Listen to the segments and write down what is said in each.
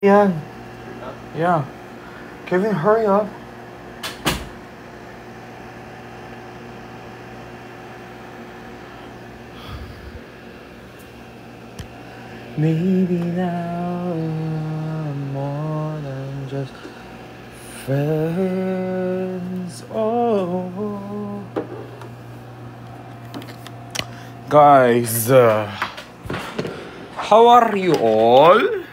Yeah. Yeah. Kevin, hurry up. Maybe now more than just friends. Oh. Guys, how are you all?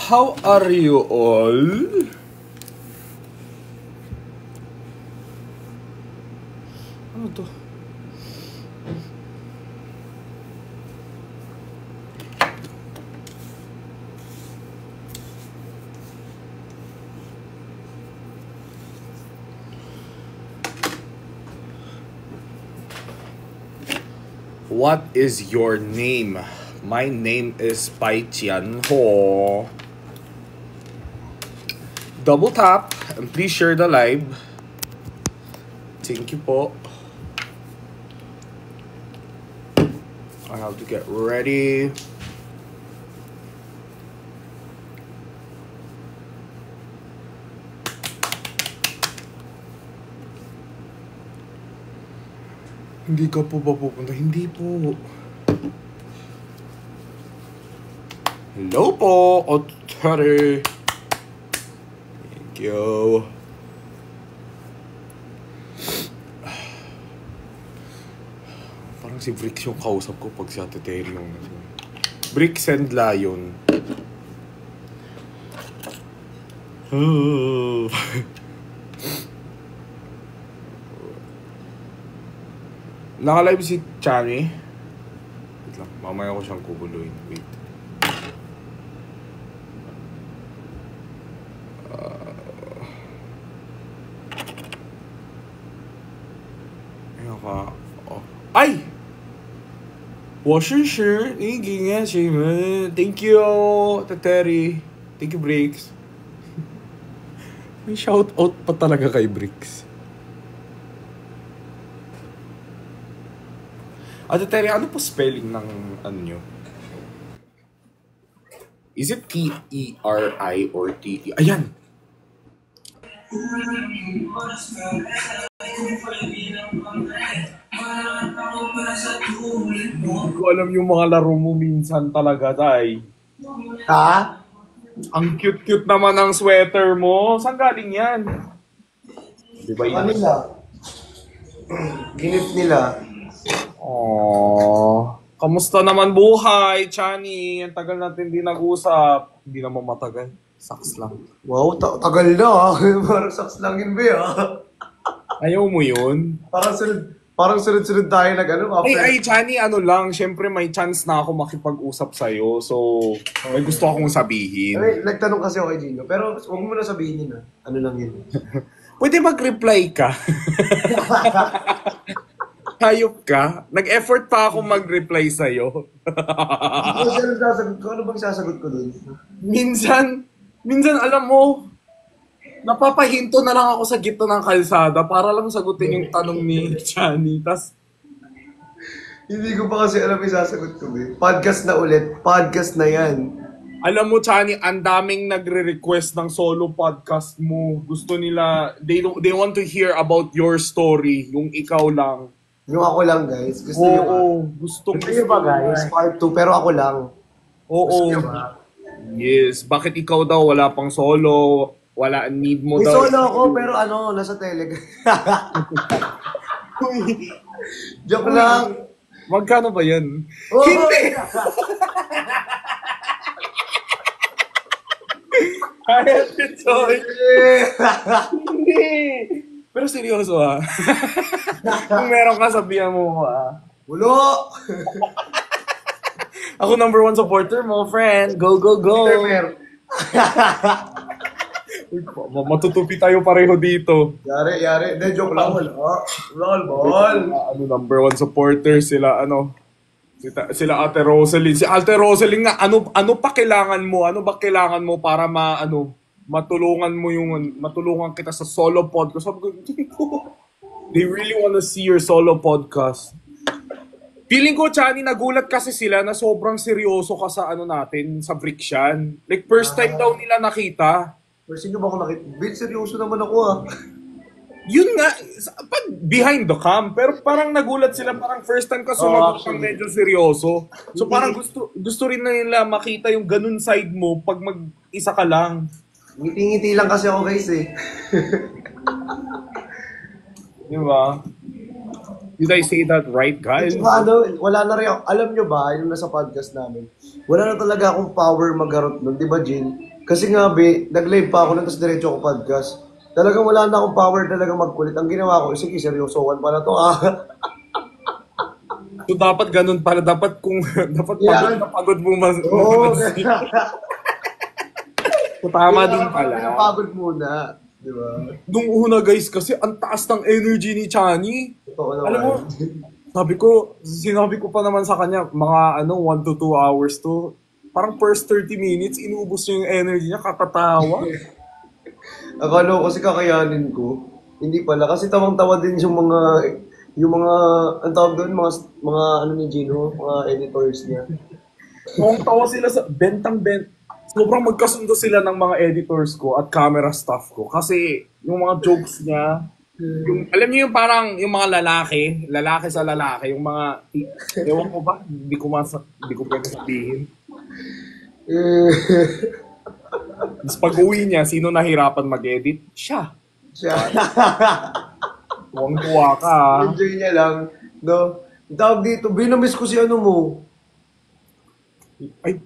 How are you all? Ano to? What is your name? My name is Pai Tian Ho. Double tap and please share the live. Thank you po. I have to get ready. Hindi ka po ba pupunta? Hindi po. Hello po, Otari. Thank you. Parang si Bricks yung kausap ko pag si Ate Terry yung Bricks and Lion. Naka-live si Chani. Wait lang, mamaya ko siyang kukuluin. Wait. Ayun ka. Oh. Ay! 我是是你今天新闻 Thank you, Tateri. Thank you, Bricks. May shout out pa talaga kay Bricks. Ate Terry, ano po spelling ng ano nyo? Is it T-E-R-I or T-E? Ayan! Hindi ko alam yung mga laro mo minsan talaga, Tay. Ha? Ang cute-cute naman ng sweater mo. Saan galing yan? Di ba yun? Nila? Ginip nila. Aww. Kamusta naman buhay, Chani? Ang tagal natin di nag-usap. Hindi naman matagal. Saks lang. Wow, tagal na Parang saks lang yun, be Ayaw mo yun? Parang sunod-sunod tayo after. Ay, Chani, ano lang. Siyempre, may chance na ako makipag-usap sa'yo. So, may gusto akong sabihin. Ay, nagtanong kasi ako kay Gino. Pero huwag mo na sabihin yun Ano lang yun. Pwede mag-reply ka. Hayop ka. Nag-effort pa ako mag-reply sa'yo. Ano bang sasagot ko dun? Minsan alam mo, napapahinto na lang ako sa gitna ng kalsada para lang sagutin yung tanong ni Chani. Tas, Hindi ko pa kasi alam yung sasagot ko, be. Podcast na ulit. Podcast na yan. alam mo, Chani, ang daming nagre-request ng solo podcast mo. Gusto nila, they want to hear about your story, yung ikaw lang. Yung ako lang, guys. Gusto Oo, nyo ba? gusto Gusto nyo ba, guys? Part 2, pero ako lang. Oo. Gusto nyo ba? Yes. Bakit ikaw daw wala pang solo? Wala, need mo May daw. solo ako, pero nasa Telegram. Joke lang. Magkano ba yan? Oh, Hindi! Kahit ito. Hindi! Pero seryoso Kung meron ka, sabihan mo Ulo! Ako number 1 supporter mo, friend. Go, go, go! Matutupi tayo pareho dito. Yari. Hindi, joke lang. Ball. Number 1 supporter sila, sila Ate Rosalie. Si Ate Rosalie nga, ano pa kailangan mo? Ano ba kailangan mo para matulungan kita sa solo podcast? Sabi ko, they really wanna see your solo podcast. Feeling ko, Chani, nagulat kasi sila na sobrang seryoso ka sa ano natin, sa Briksyan. Like, first time daw nila nakita. Kasi nyo ba ako nakita? Bit, seryoso naman ako ah. Yun nga, pag behind the cam, pero parang nagulat sila, parang first time ka sumagot ng medyo seryoso. So parang gusto rin na nila makita yung ganun side mo pag mag-isa ka lang. Ngiti-ngiti lang kasi ako guys eh. Di ba? Did I say that right, guys? Tsaka ano, wala na rin ako. Alam nyo ba, yung nasa podcast namin, wala na talaga akong power mag-garot nun, di ba Jill? Kasi nga be, nag-live pa ako nun, tapos diretso ako podcast. Talagang wala na akong power talaga magkulit. Ang ginawa ko, sige, seryosohan pala to ah. So dapat ganun pala, dapat kung dapat pagod na pagod mo mas. Oo. So, tama din pala. Pinapagod muna. Di ba? Nung una guys, kasi ang taas ng energy ni Chani. Totoo naman. Alam mo, sinabi ko pa naman sa kanya, mga 1 to 2 hours to. Parang first 30 minutes, inubos niya yung energy niya, kakatawa. Akala ko kasi kakayanin ko. Hindi pala. Kasi tawang-tawa din yung mga, ang tawag doon, mga ano ni Gino, mga editors niya. Nung tawa sila sa bentang-bent. Sobrang magkasundo sila ng mga editors ko at camera staff ko. Kasi yung mga jokes niya, alam niyo yung parang yung mga lalaki sa lalaki, yung mga, ewan ko ba, hindi ko pwede sabihin. Tapos pag uwi niya, sino nahirapan mag-edit? Siya. Tuwang-tuwa ka. Enjoy niya lang. No? Ang tawag dito, binamiss ko si ano mo. Ay.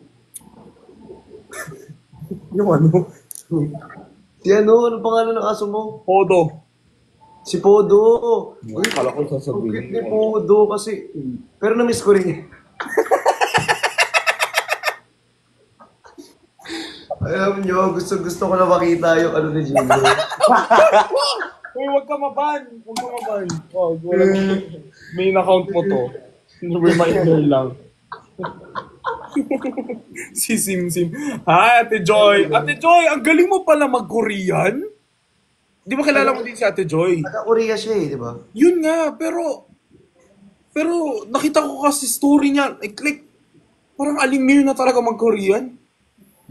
Yung ano? Si ano pangalan ng aso mo? Podo. Si Podo. Uy, kala ko Ang sasabihin. cute ni Podo kasi. Pero na-miss ko rin. Alam nyo, gusto ko na makita yung ano ni Gino. Uy, wag ka maban. Oh, main account mo to. Reminder lang. Si Simsim. Hi, Ate Joy. Ate Joy, ang galing mo pala mag-Korean. Di ba kilala mo din si Ate Joy? Taga-Korea siya eh, di ba? Yun nga, pero nakita ko kasi story niya. Like parang Alimir na talaga mag-Korean.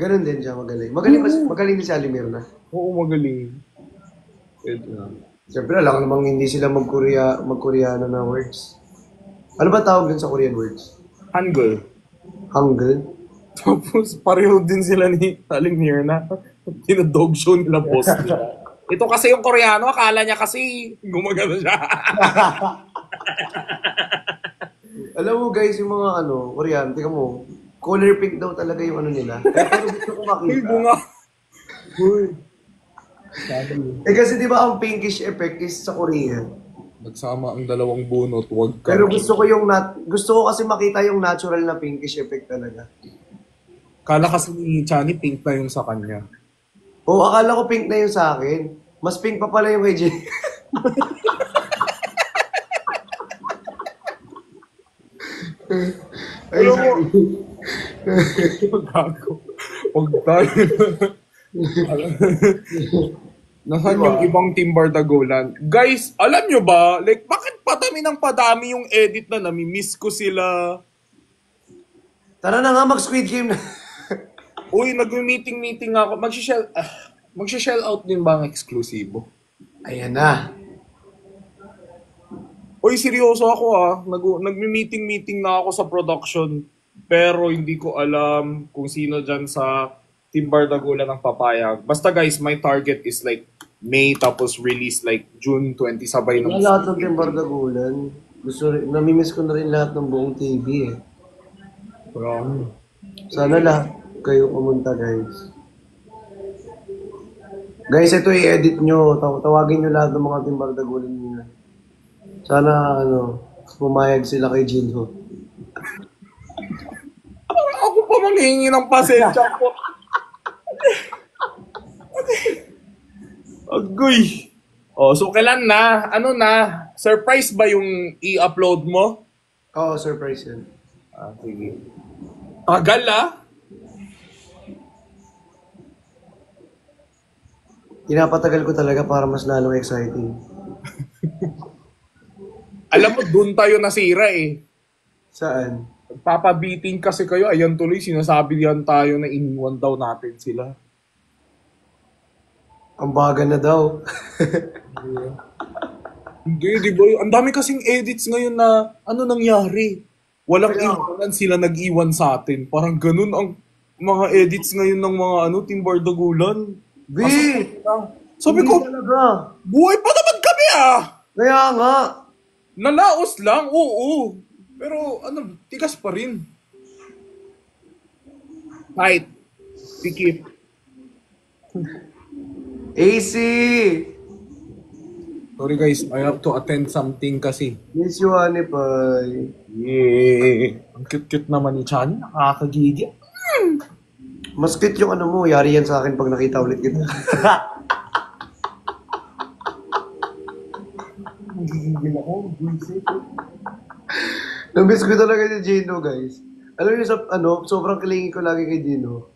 Ganun din siya, magaling. Magaling din si Alimir na. Oo, magaling. Ito na. Siyempre, alam namang hindi sila mag-Koreano na words. Ano ba tawag din sa Korean words? Hangul. Hangul? Tapos pareho din sila ni Alimir na tinadog show nila boss nila. Ito kasi yung Koreano, akala niya kasi gumagano siya. Alam mo guys, yung mga Koreano, tingnan mo, color pink daw talaga yung ano nila. Pero gusto ko makita. Uy, bunga. Uy. Kasi di ba ang pinkish effect is sa Korean? Nagsama ang dalawang bunot, wag ka. Pero gusto ko kasi makita yung natural na pinkish effect talaga. Kala kasi ni Chani pink na yung sa kanya. Oo, akala ko pink na yung sa akin. Mas pink pa pala yung kay Jay. Ay, Alam mo, gago. Wag tayo. Nasaan yung ibang Team Bardagulan? Guys, alam nyo ba, like, bakit padami ng padami yung edit na nami-miss ko sila? Tara na nga, mag-Squid Game na. Uy, nag-meeting ako. Mag-shell out din ba ang eksklusibo? Ayan na. Uy, seryoso ako Nag-meeting na ako sa production. Pero hindi ko alam kung sino dyan sa Team Bardagulan ang papayag. Basta guys, my target is like May tapos release like June 20 sabay ng... Lahat ng Team Bardagulan. Namimiss ko na rin lahat ng buong TV eh. Sana lahat kayo pumunta guys. Guys, ito i-edit nyo. Tawagin nyo lahat ng mga Team Bardagulan nyo. Sana pumayag sila kay Jinho. Ako pa manghingi ng pasensya ko. Agoy. Oh, so kailan na? Ano na? Surprise ba yung i-upload mo? Oo, surprise yan. Sige. Tagal Pinapatagal ko talaga para mas lalong exciting. Alam mo, dun tayo nasira eh. Saan? Papabitin kasi kayo. Ayan tuloy, sinasabi yan tayo na iniwan daw natin sila. Ang baga na daw. Hindi, di ba? Ang dami kasing edits ngayon na ano nangyari. Walang Kaya- iwanan sila nag-iwan sa atin. Parang ganun ang mga edits ngayon ng mga Team Bardagulan. B! Sabi Hindi ko, talaga. buhay pa naman kami ah! Kaya nga. Nalaos lang, oo. Pero tigas pa rin. Tight. Pikip. AC! Sorry guys, I have to attend something kasi. Miss you, honey pie. Yeah. Ang cute-cute naman ni Chani. Nakakagigil. Mas cute yung ano mo. Yari yan sa akin pag nakita ulit kita. Nagigigil ako. Buisit. Namiss ko talaga si Gino, guys. Alam niyo sa sobrang kilingi ko lagi kay Gino.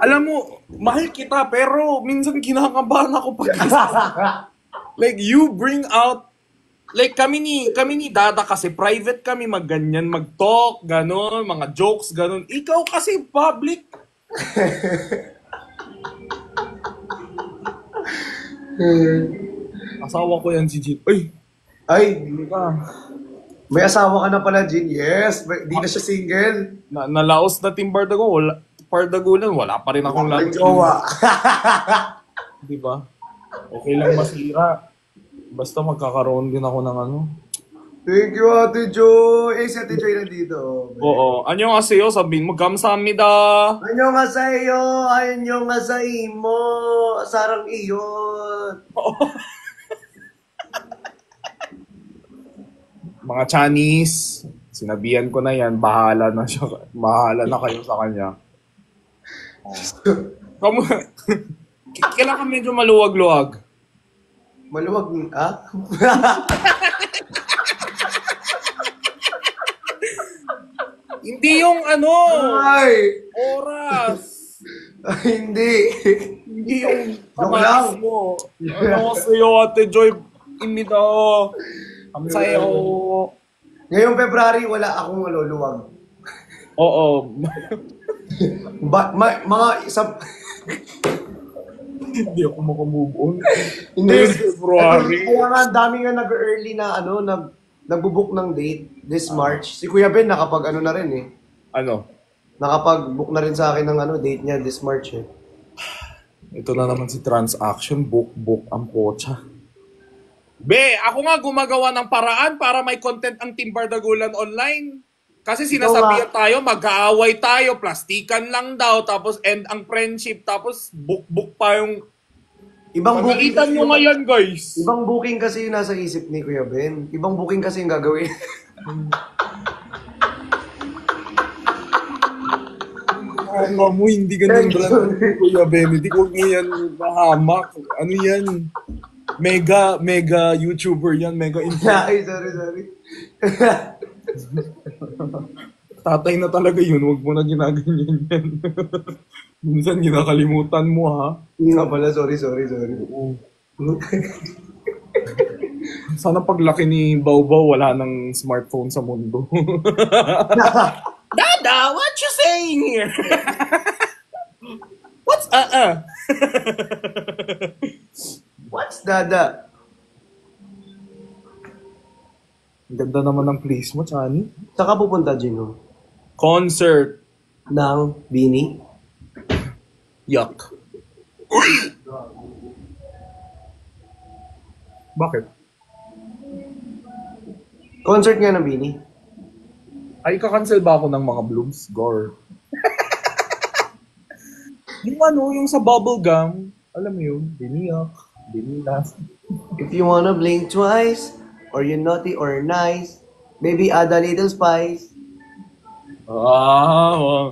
Alam mo, mahal kita pero minsan kinakabahan ako pag like you bring out like kami ni Dada kasi private kami magganyan, mag-talk, ganon, mga jokes, ganon. Ikaw kasi public. Asawa ko yan si Jin. Ay, Hindi ka. may asawa ka na pala, Gin. Yes, di na siya single. Nalaos na Team Bardagulan, wala pa rin akong May lalo. jowa. Di ba? Okay lang masira. Basta magkakaroon din ako ng Thank you, Ate Joy. Si Ate Joy nandito. Oo. Annyeonghaseyo, sabihin mo, 감사합니다. Annyeonghaseyo. Annyeonghaseyo. Sarang iyon. Mga Chinese, sinabihan ko na yan, bahala na kayo sa kanya. Kailangan medyo maluwag-luwag. Maluwag, ha? Hindi yung Ay! oras. Hindi. Hindi yung Joke lang. kamatis mo. Annyeonghaseyo, Ate Joy. Imida. Kamsayo. Ngayong February, wala akong luwag. Oo. Mga isang... Hindi ako makamove on. Hindi. February. Kaya nga, ang dami nga nag-early na nagbubook ng date this March. Si Kuya Ben nakapag na rin eh. Ano? Nakapag-book na rin sa akin ng date niya this March eh. Ito na naman si Transaction. Book ang pocha. Be, ako nga gumagawa ng paraan para may content ang Team Bardagulan online. Kasi sinasabihan tayo, mag-aaway tayo, plastikan lang daw, tapos end ang friendship, tapos book pa yung... Ibang booking Pagalitan kasi nyo ngayon, guys. Ibang booking kasi yung nasa isip ni Kuya Ben. Ibang booking kasi yung gagawin. Ano mo, hindi ganun brand Kuya Benedict. Huwag mo yan mahamak. Ano yan? Mega YouTuber yan. Mega influencer. Ay, sorry. Tatay na talaga yun. Huwag mo na ginaganyan yan. Minsan ginakalimutan mo, ha? Hindi nga pala, sorry. Sana paglaki ni Baobao, wala nang smartphone sa mundo. Dada, what you saying here? What's What's Dada? Ang ganda naman ng place mo, Chani. Saan ka pupunta, Gino? Concert. Ng Bini? Yuck. Bakit? Concert nga ng Bini. Ay, kakancel ba ako ng mga blooms? Gore. yung yung sa bubblegum, alam mo yun, biniyak, binilas. If you wanna blink twice, or you naughty or nice, maybe add a little spice. Wow,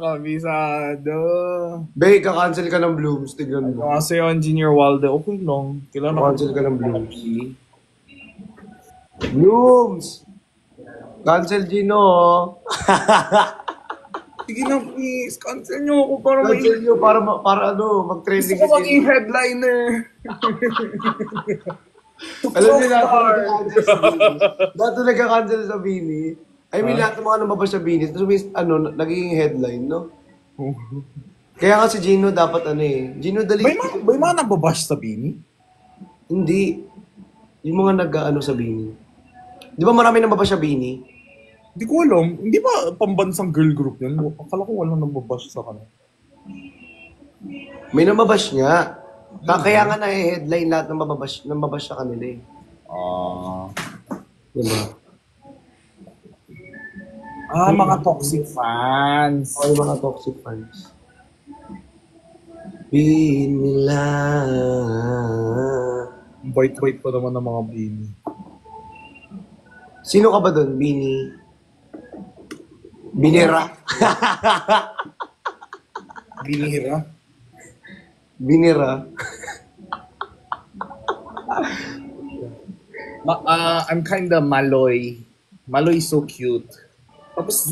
kabisado. Be, kakancel ka ng Blooms, tignan mo. Kasi yung Engineer Walde, okay lang. Kailan Kakancel ka ng Blooms. Blooms! Cancel, Gino. Sige na, please. Cancel nyo ako para may... Cancel nyo para Gusto mag-trending ko maging headliner. Alam niyo lahat na nagka-cancel sa Bini. Lahat na nagka-cancel sa Bini. I mean, lahat ng mga namabas sa Bini. Tapos nagiging headline, no? Kaya nga si Gino dapat Gino dali. May mga nababash sa Bini? Hindi. Yung mga nag-ano sa Bini. Di ba marami nababash sa Bini? Hindi ko alam. Hindi ba pambansang girl group yun? Akala ko walang nababash sa kanila. May namabash nga. Kaya nga na-headline lahat ng mababash sa kanila eh. Diba? Mga toxic fans. Yung mga toxic fans. Binila. Bait-bait pa naman ng mga Bini. Sino ka ba doon? Binira? Binihira? Binira? I'm kinda Maloy. Maloy is so cute. Tapos,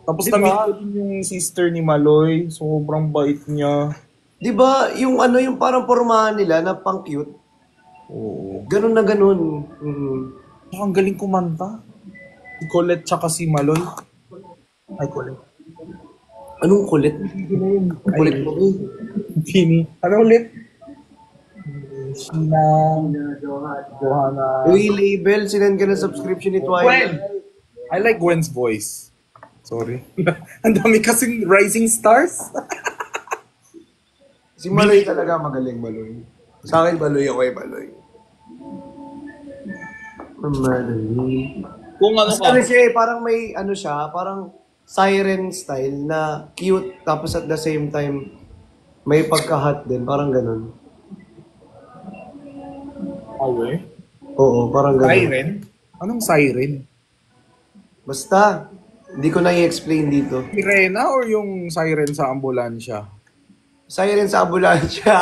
Tapos Diba? na-meet ko din yung sister ni Maloy. Sobrang bait niya. Di ba yung yung parang pormahan nila na pang cute? Oo. Ganun na ganun. Mm. Ang galing kumanta. Si Colette tsaka si Maloy. Ay, Colette. Anong kulit? Kulit mo eh. Bini. Ano ulit? Sheena. Johanna. Uy, label, sinend ka ng subscription ni Twilight. Gwen. I like Gwen's voice. Sorry. Ang dami kasing rising stars. Si Maloy talaga magaling, Maloy. Sa akin, Maloy ako Maloy. Maloy. Kung ano ka. Ano siya parang may siya, parang siren style na cute tapos at the same time may pagka-hot din, parang ganun. Awe? Oo, parang ganun. Siren? Anong siren? Basta, hindi ko na i-explain dito. Sirena or yung siren sa ambulansya? Siren sa ambulansya.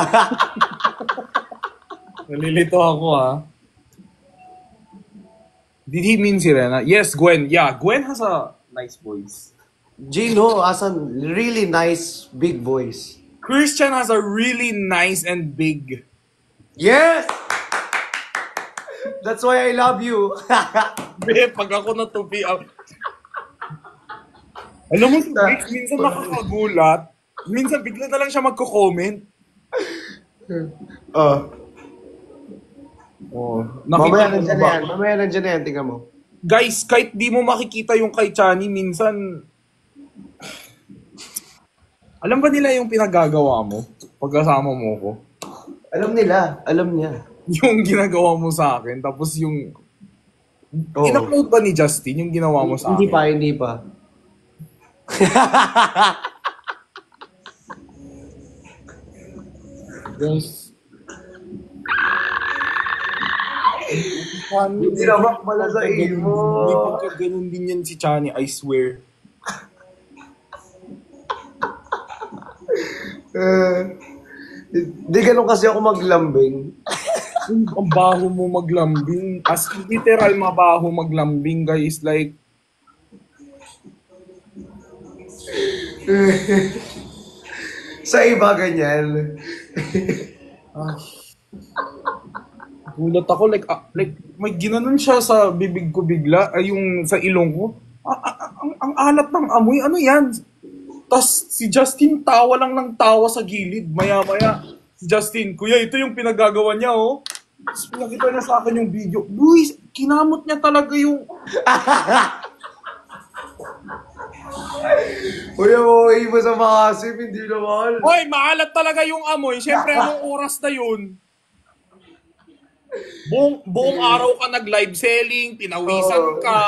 Nalilito ako Did he mean Sirena? Yes, Gwen. Yeah, Gwen has a nice voice. Gino has a really nice big voice. Christian has a really nice and big. Yes! That's why I love you. Pag ako natupi out. Alam mo, minsan nakakagulat. Minsan bigla na lang siya magko-comment. Mamaya nandiyan na yan. Mamaya nandiyan na yan. Tingnan mo. Guys, kahit di mo makikita yung kay Chani, minsan... Alam ba nila yung pinagagawa mo pagkasama mo ko? Alam nila. Alam niya. Yung ginagawa mo sa akin, tapos yung... Oo. In-upload ba ni Justin yung ginawa mo sa akin? Hindi pa. Yes. Hindi naman pala sa imo. May pagkaganon din yan si Chani, I swear. Di ganun kasi ako maglambing. Ang baho mo maglambing. As literal mabaho maglambing, guys. Like, Sa iba ganyan. gulat ako. Like may ginanon siya sa bibig ko bigla. Ay, yung sa ilong ko. Ang alat ng amoy. Ano yan? Tas si Justin tawa lang ng tawa sa gilid. Maya-maya. Si Justin, kuya, ito yung pinagagawa niya, oh. Tapos pinakita niya sa akin yung video. Luis, kinamot niya talaga yung... Kuya mo, iba sa makasip, hindi naman. Hoy, maalat talaga yung amoy. Siyempre, anong oras na yun? Buong araw ka nag-live selling, pinawisan ka.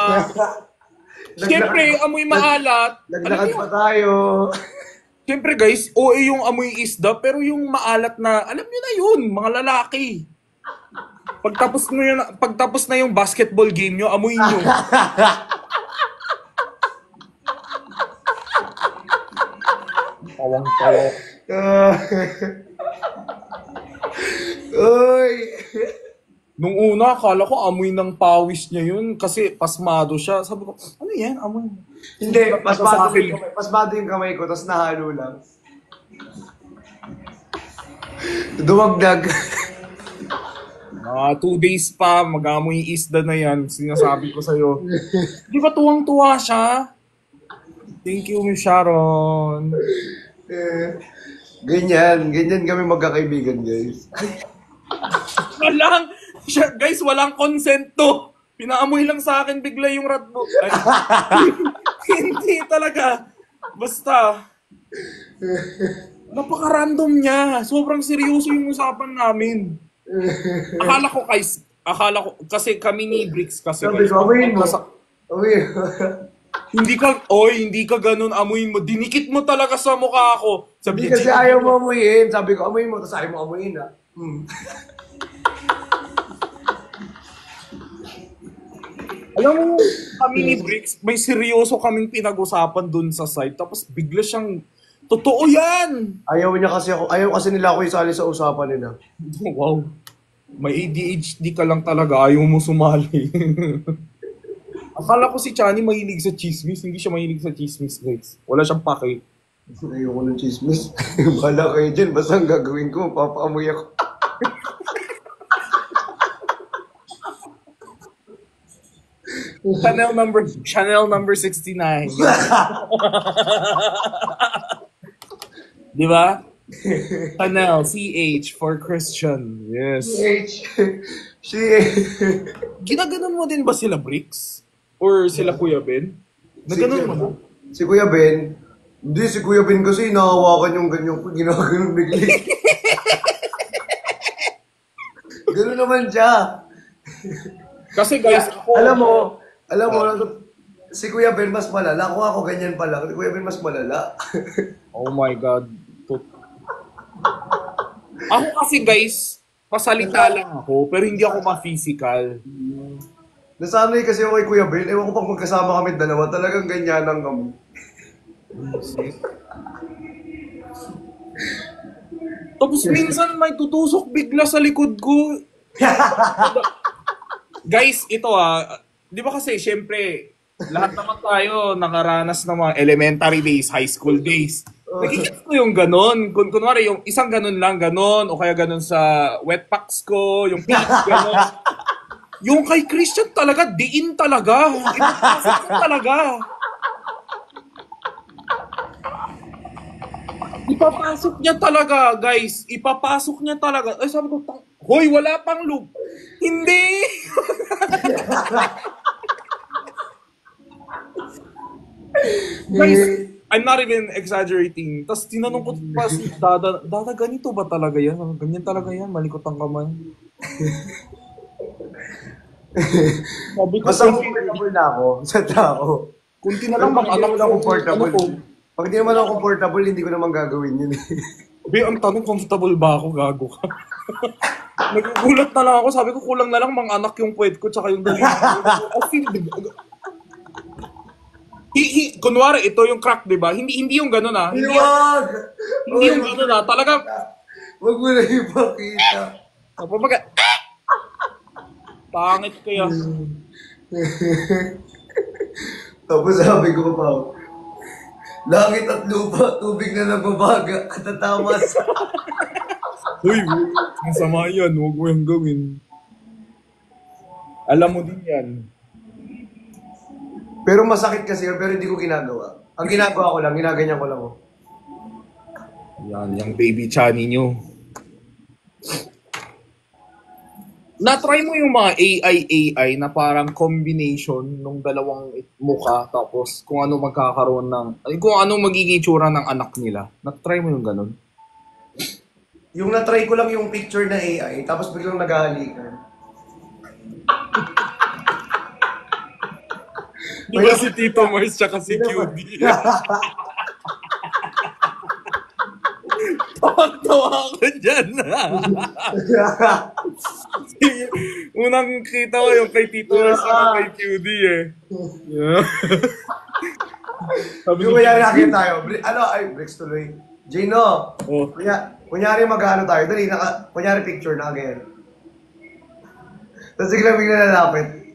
Siyempre, amoy maalat. Naglakad pa tayo. Siyempre guys, OA yung amoy isda, pero yung maalat na, alam nyo na yun, mga lalaki. Pagtapos na yung basketball game nyo, amoy nyo. Tawang-tawa. Uy! Nung una, akala ko amoy ng pawis niya yun kasi pasmado siya. Sabi ko, ano yan? Amoy. Hindi, pasmado yung kamay ko, tapos nahalo lang. Dumagdag. Mga 2 days pa, mag-amoy isda na yan. Sinasabi ko sa'yo. Di ba tuwang-tuwa siya? Thank you, Miss Sharon. Ganyan kami magkakaibigan, guys. Guys, walang consent to. Pinaamoy lang sa akin bigla yung rat book. Hindi talaga. Basta. Napaka-random niya. Sobrang seryoso yung usapan namin. Akala ko, kasi kami ni Bricks kasi. Sabi ko, amoyin mo. Hindi ka ganun amuyin mo. Dinikit mo talaga sa mukha ko. Hindi kasi ayaw mo amuyin. Sabi ko, amuyin mo. Tapos ayaw mo amuyin, ha? Alam mo, kami ni Bricks, may seryoso kaming pinag-usapan dun sa site. Tapos bigla siyang, totoo yan! Ayaw kasi nila ako isali sa usapan nila. Wow. May ADHD ka lang talaga, ayaw mo sumali. Akala ko si Chani mahilig sa chismis, hindi siya mahilig sa chismis, guys. Wala siyang pake. Ayoko ng chismis. Bahala kayo dyan, basta ang gagawin ko, papaamoy ako. Chanel number 69. Di ba? Chanel, CH for Christian. Yes. Ginaganon mo din ba sila, Bricks? Or sila Kuya Ben? Naganon mo na? Si Kuya Ben, hindi, si Kuya Ben kasi inahawakan yung ganyan ko, ginaganon bigla. Gano'n naman siya. Kasi guys, ako... Alam mo, si Kuya Ben mas malala. Kung ako ganyan pa lang, si Kuya Ben mas malala. Oh my God. Ako kasi guys, pasalita lang ako, pero hindi ako ma-physical. Nasanay kasi ako kay Kuya Ben. Ewan ko pag magkasama kami dalawa, talagang ganyan lang kami. Tapos minsan may tutusok bigla sa likod ko. Guys, ito di ba kasi syempre, lahat naman tayo nakaranas ng mga elementary days, high school days. Nakikita ko yung ganon. Kunwari, yung isang ganon lang, ganon, o kaya ganon sa wet packs ko, yung pics, ganon. Yung kay Christian talaga, diin talaga. Ipapasok talaga. Ipapasok niya talaga, guys. Ipapasok niya talaga. Ay, sabi ko, hoy, wala pang loop. Hindi! Guys, I'm not even exaggerating. Tapos tinanong ko pa si Dada, ganito ba talaga yan? Ganyan talaga yan, malikot ang kamay. Sabi ko, basta comfortable na ako sa tao. Kunti na lang mga anak na comfortable. Pag di naman ako comfortable, hindi ko naman gagawin yun. Ang tanong, comfortable ba ako? Gago ka. Nagugulat na lang ako. Sabi ko, kulang na lang mga anak yung puwet ko tsaka yung dali. Kunwari, ito yung crack, di ba? Hindi yung gano'n Hindi yung gano'n Talaga. Wag mo na ipakita. Papaga. Pangit kaya. Tapos sabi ko pa, langit at lupa, tubig na nagbabaga, katatamas. Uy, masama yan. Huwag mo yung gawin. Alam mo din yan. Pero masakit kasi yun, pero hindi ko ginagawa. Ang ginagawa ko lang, ginaganyan ko lang. Yan, yung baby Chani nyo. Na-try mo yung mga AI na parang combination ng dalawang mukha tapos kung ano magkakaroon kung ano magiging itsura ng anak nila. Na-try mo yung ganun? Yung na-try ko lang yung picture na AI, tapos biglang naghahalikan. Di ba si Tito Mars tsaka si QD? Tawa ako dyan. Unang kita ko yung kay Tito Mars at kay QD Yeah. Sabi ko kunyari nakita tayo. Bricks tuloy. Gino, kunyari mag-ano tayo. Dali, kunyari picture na ganyan. Tapos bigla lalapit.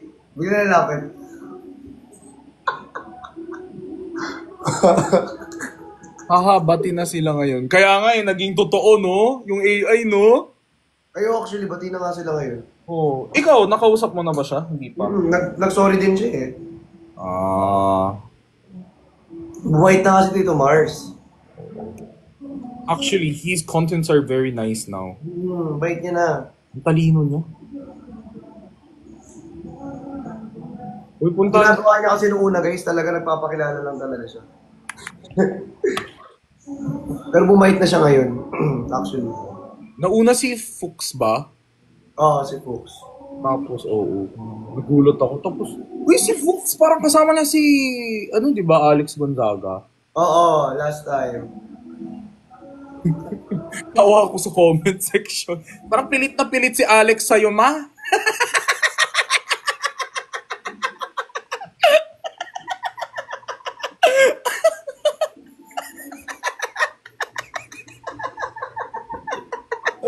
Bati na sila ngayon. Kaya nga naging totoo, no? Yung AI, no? Actually, bati na nga sila ngayon. Oh, ikaw, nakausap mo na ba siya? Hindi pa. Nag-sorry din siya eh. Ah, White na kasi dito, Mars. actually, his contents are very nice now. Bait niya na. Ang talino niya. Uy, punta. Ginagawa niya kasi nung una, guys, talaga nagpapakilala lang talaga siya. Pero bumait na siya ngayon, actually. Nauna si Fuchs ba? Oo, si Fox. Tapos, oo. Nagulat ako. Tapos, uy, si Fuchs, parang kasama na si, ano, di ba, Alex Gonzaga? Oo, last time. Tawa ako sa comment section. Parang pilit na pilit si Alex sa'yo, ma.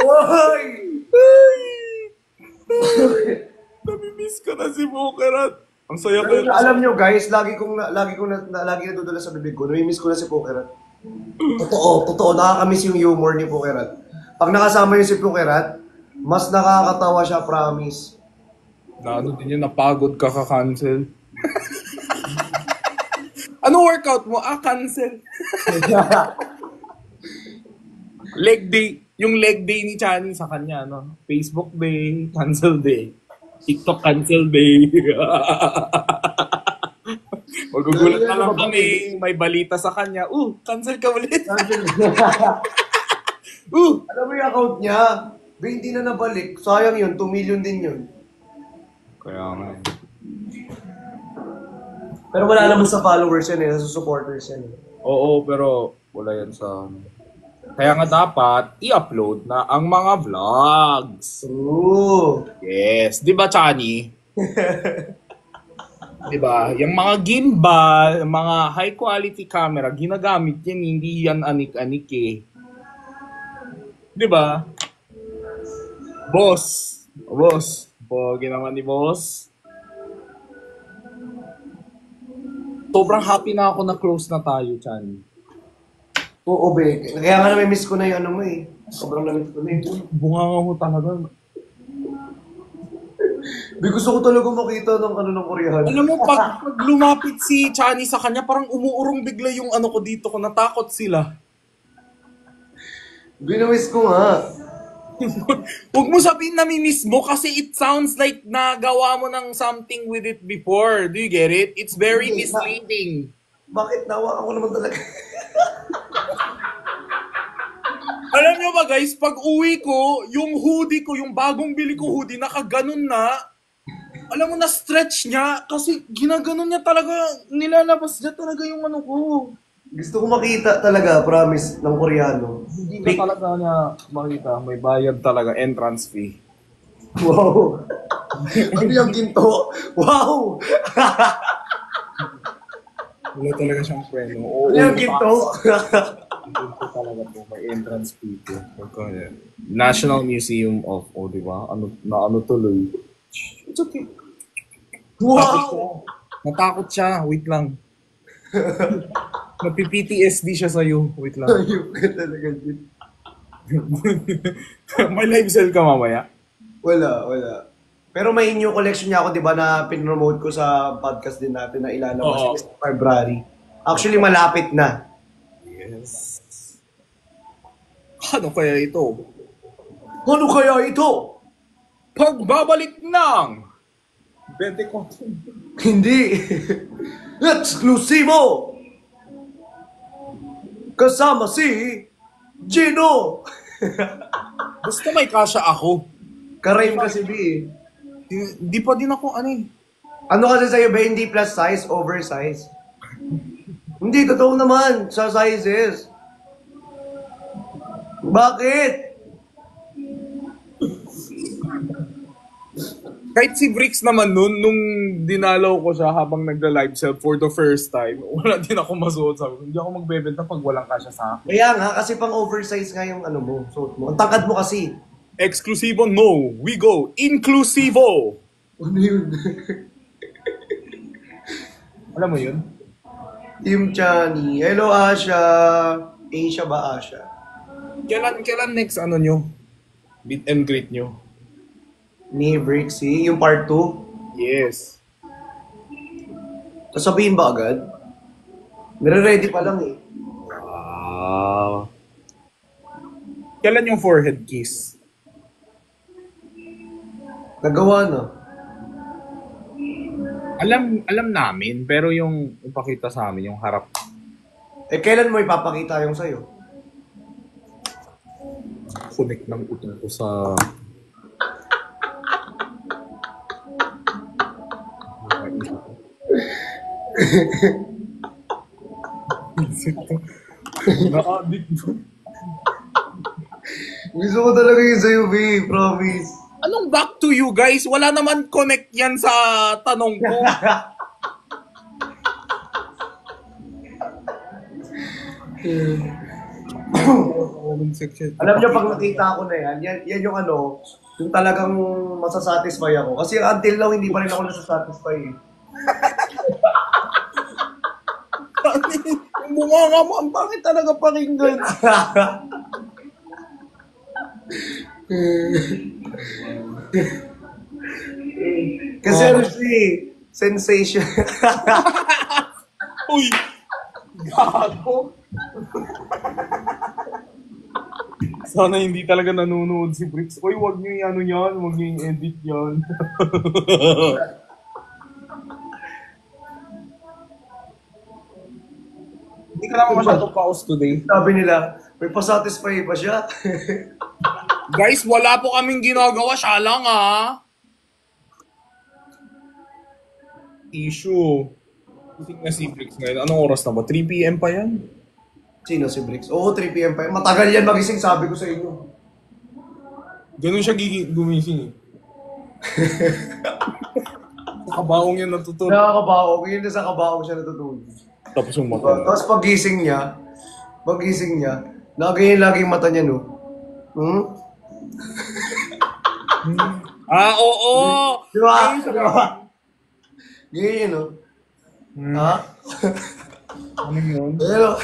Oy! Namimiss ka na si Bokerat. Ang saya Pero ko. alam nyo guys, lagi nadudula sa bibig ko. Namimiss ko na si Pokerat. Totoo, nakakamiss yung humor ni Pokerat. Pag nakasama yung si Pokerat, mas nakakatawa siya, promise. Na ano din yun, napagod ka ka-cancel. Ano workout mo? Cancel. Leg day. Yung leg day ni Chani sa kanya, no? Facebook day, cancel day. TikTok cancel day. Magugulat na lang kami, may balita sa kanya. Cancel ka ulit. Alam mo yung account niya, 20 na nabalik. Sayang yun, 2 million din yun. Kaya nga. Pero wala naman sa followers yan sa supporters yan Oo, pero wala yan sa... Kaya nga dapat i-upload na ang mga vlogs. Ooh. Yes. Di ba, Chani? Di ba? Yung mga gimbal, yung mga high quality camera, ginagamit yan, hindi yan anik-anik eh. Di ba? Boss. Pogi naman ni boss. Sobrang happy na ako na close na tayo, Chani. Oo, be. Kaya nga nami-miss ko na yung ano mo eh. Sobrang nami-miss ko na yun. Bunga mo talaga. Be, gusto ko talaga makita ng ng Koreano. Alam mo, pag lumapit si Chani sa kanya, parang umuurong bigla yung ano ko dito ko. Natakot sila. Binamiss ko nga. Huwag mo sabihin na mimiss mo kasi it sounds like nagawa mo ng something with it before. Do you get it? It's very misleading. Bakit nawa ako naman talaga? Alam nyo ba guys, pag uwi ko, yung hoodie ko, yung bagong bili ko hoodie, nakaganon na. Alam mo na stretch niya kasi ginaganon niya talaga, nilalabas niya talaga yung ano ko. Gusto ko makita talaga, promise, ng Koreano. Hindi ka talaga niya makita, may bayad talaga, entrance fee. Wow! Ano yung ginto? Wow! Wala talaga siyang preno. Ano yung ginto? Ginto talaga po, may entrance fee po. National Museum of, di ba? Ano tuloy. It's okay. Wow! Natakot siya, wait lang. Napi-PTSD siya sa'yo, wait lang. Ayun ka talaga din. May live sell ka mamaya? Wala. Pero may new collection niya ako, di ba, na pinromote ko sa podcast din natin na ilalabas sa February. Actually, malapit na. Yes. Ano kaya ito? Ano kaya ito? Pagbabalik ng 24. Hindi. Eksklusibo! Kasama si Gino! Basta may kasya ako. Karain kasi, B. Di pa din ako, ano eh. Ano kasi sa'yo ba, hindi plus size, oversize? Hindi, totoo naman, sa sizes. Bakit? Kahit si Bricks naman nung dinalaw ko siya habang nagla-live sell for the first time, wala din ako masuot. Sabi ko, hindi ako magbebenta pag walang kasya sa akin. Kaya nga, kasi pang oversize nga yung ano mo, suot mo. Ang tangkad mo kasi. Exclusivo, no. We go. Inclusivo. Ano yun? Alam mo yun? Team Chani. Hello, Asha. Asia ba, Asha? Kailan next ano nyo? Meet and greet nyo? Ni Brixie, yung part 2. Yes. Sasabihin ba agad? Nire-ready pa lang eh. Wow. Kailan yung forehead kiss? Nagawa na. Alam namin, pero yung ipakita sa amin, yung harap. Eh, kailan mo ipapakita yung sa'yo? Connect ng utong ko sa... Na-addict mo. Gusto ko talaga yun sa'yo, B. Promise. Anong back to you guys? Wala naman connect yan sa tanong ko. Alam niyo, pag nakita ko na yan yung ano, yung talagang masasatisfy ako. Kasi until now, hindi pa rin ako nasasatisfy eh. Yung bunga nga mo, ang pangit talaga pakinggan. Kasi ano siya eh, sensation. Uy! Gago! Sana hindi talaga nanonood si Bricks. Uy, wag niyo yung ano yan, wag niyo yung edit yan. Hindi ka naman masyadong paus today. Sabi nila, may pasatisfy pa siya. Guys, wala po kaming ginagawa. Siya lang Issue. Ising na si Bricks ngayon. Anong oras na ba? 3 p.m. pa yan? Sino si Bricks? Oo, 3 p.m. pa. Matagal yan magising, sabi ko sa inyo. Ganun siya gumising eh. Sa kabaong yan natutulog. Nakakabaong. Yun na sa kabaong siya natutulog. Tapos yung mata. Tapos pagising niya, nagayin lagi yung mata niya, no? Oo! Di ba? Di ba? Ganyan yun, no? Ha? Ano yun? Pero,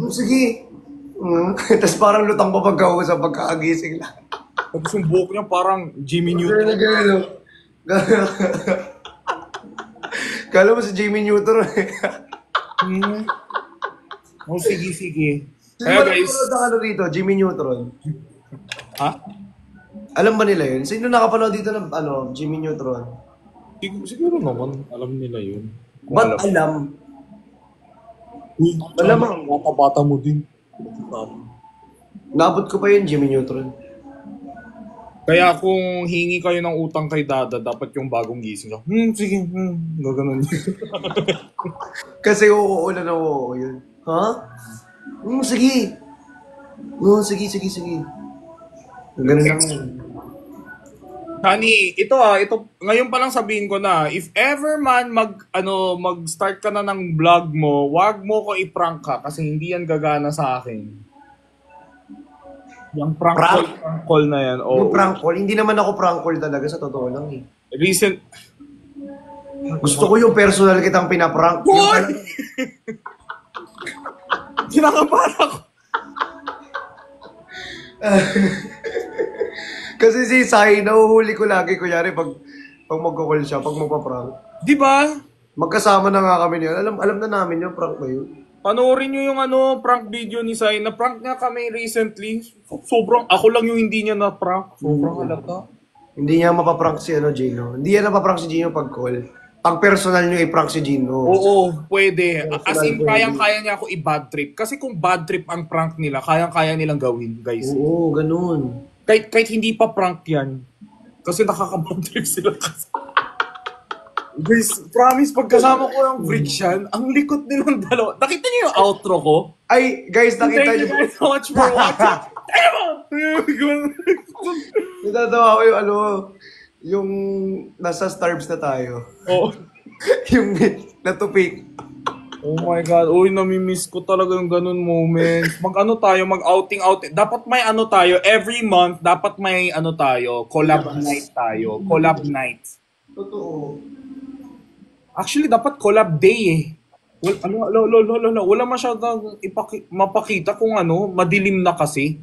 sige. Tapos parang lutang pa pagkausap, pagkakagising lang. Tapos yung buhok niya parang Jimmy Neutron. Ganyan, no? Kala mo si Jimmy Neutron. Oh, sige. Sino Kaya ba guys, nakapanood ng ano dito? Jimmy Neutron. ha? Alam ba nila yun? Sino nakapanood dito ng Jimmy Neutron? Siguro naman, alam nila yun. Kung Ba't alam? Uy, Malamang. bata mo din. Nabot ko pa yun, Jimmy Neutron. Kaya kung hingi kayo ng utang kay Dada, dapat yung bagong gising ka. Sige, gaganon yun. Kasi oo na oo yun. Ha? Sige. Sige. Ganun lang yun. Honey, ito ngayon pa lang sabihin ko na, if ever man mag-start ka na ng vlog mo, wag mo ko i-prank ka kasi hindi yan gagana sa akin. Yung prank call na yan. Yung prank call, hindi naman ako prank call talaga, sa totoo lang eh. Recent, Gusto ko yung personal kitang pinaprank. Boy! Kinakabahan ako. Kasi si Sai, nahuhuli ko lagi, kunyari pag magkukul siya, pag magpa-prank. Di ba? Magkasama na nga kami niyan. Alam na namin yung prank na yun. Panoorin nyo yung prank video ni Sai. Na-prank niya kami recently. Sobrang, ako lang yung hindi niya na-prank. Sobrang halata. Hindi niya mapaprank si Gino. Hindi niya napaprank si Gino pag call. Pag personal niyo i-prank si Gino. Oo, pwede. As in, Personal, kayang-kaya niya ako i-bad trip. Kasi kung bad trip ang prank nila, kayang-kaya nilang gawin, guys. Oo, ganun. Kahit hindi pa prank yan. Kasi nakaka-bad trip sila kasi. Guys, promise, pagkasama ko yung friction, ang likot nilang dalawa. Nakita niyo yung outro ko? Ay, guys, nakita Thank niyo. you guys so much for watching. Natatawa ko yung yung nasa Starbs na tayo. Oh. Yung natupik. Oh my God. Uy, namimiss ko talaga yung ganun moments. Mag-outing. Dapat may tayo, every month, dapat may tayo, collab night tayo. Collab night. Totoo. Actually, dapat collab day eh. Wala masyadong mapakita kung madilim na kasi.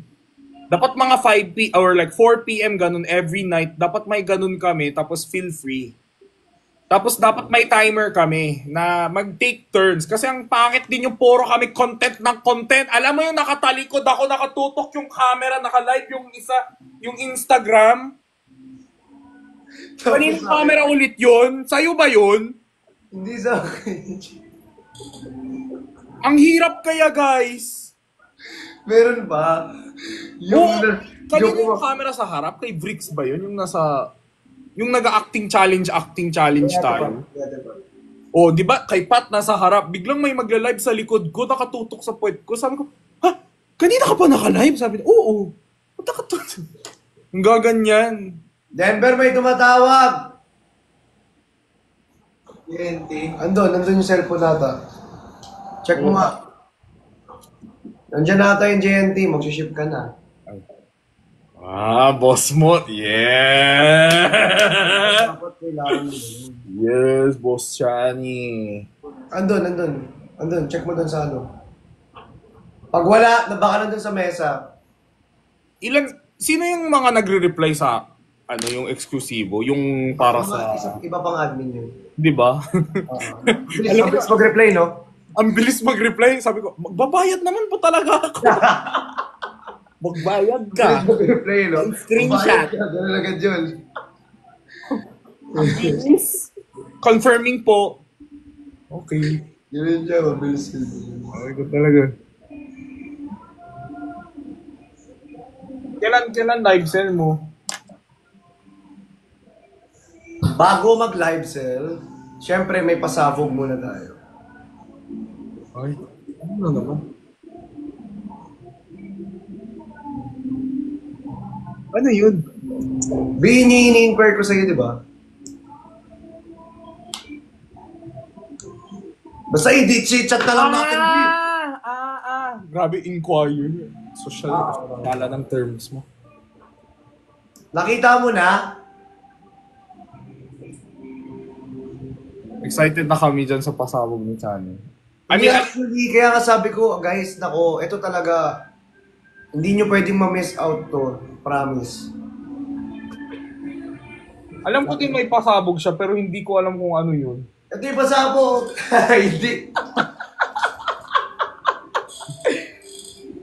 Dapat mga 5 p or like 4 p.m. ganun every night. Dapat may ganun kami, tapos feel free. Tapos dapat may timer kami na mag-take turns. Kasi ang pangit din yung puro kami content ng content. Alam mo yung nakatalikod ako, nakatutok yung camera, naka-live yung isa, yung Instagram. Kaninong camera ulit yun? Sa'yo ba yun? Hindi sa akin. Ang hirap kaya, guys. Meron ba? Kanino yung camera sa harap? Kay Vrix ba yun? Yung nasa... Yung nag-acting challenge tayo. Oh, di ba? Kay Pat nasa harap. Biglang may magla-live sa likod ko, nakatutok sa puwet ko. Sabi ko, ha? Kanina ka pa naka-live? Sabi niya, oo. Ba't nakatutok? Ang gaganyan. Denver, may tumatawag! TNT. Nandun yung cellphone nata. Check mo nga. Nandiyan nata yung JNT, mag-ship ka na. Boss mo. Yeah! Dapat kailangan mo yun. Yes, Boss Chani. Andun, check mo dun sa ano. Pag wala, baka nandun sa mesa. Sino yung mga nagre-reply sa, yung eksklusibo? Yung para sa... Iba pang admin yun. Di ba? Bilis mag-reply, no? Ang bilis mag-reply. Sabi ko, magbabayad naman po talaga ako. Magbayad ka. Bilis mag-reply, no? Screenshot. Gano'n agad yun. Confirming po. Okay. Gano'n siya, mabilis yun. Okay ko talaga. Kailan live sell mo? Bago mag-live sell, syempre may pasabog muna tayo. Ay, ano na naman? Ano yun? Ini-inquire ko sa'yo, di ba? Basta i-chat na lang natin. Grabe, inquire. Social, kala ng terms mo. Nakita mo na? Excited na kami dyan sa pasabog ni Chani. Actually, kaya nga sabi ko, guys, nako, ito talaga, hindi nyo pwedeng ma-miss out to. Promise. Alam ko din may pasabog siya, pero hindi ko alam kung ano yun. Ito yung pasabog! Hindi.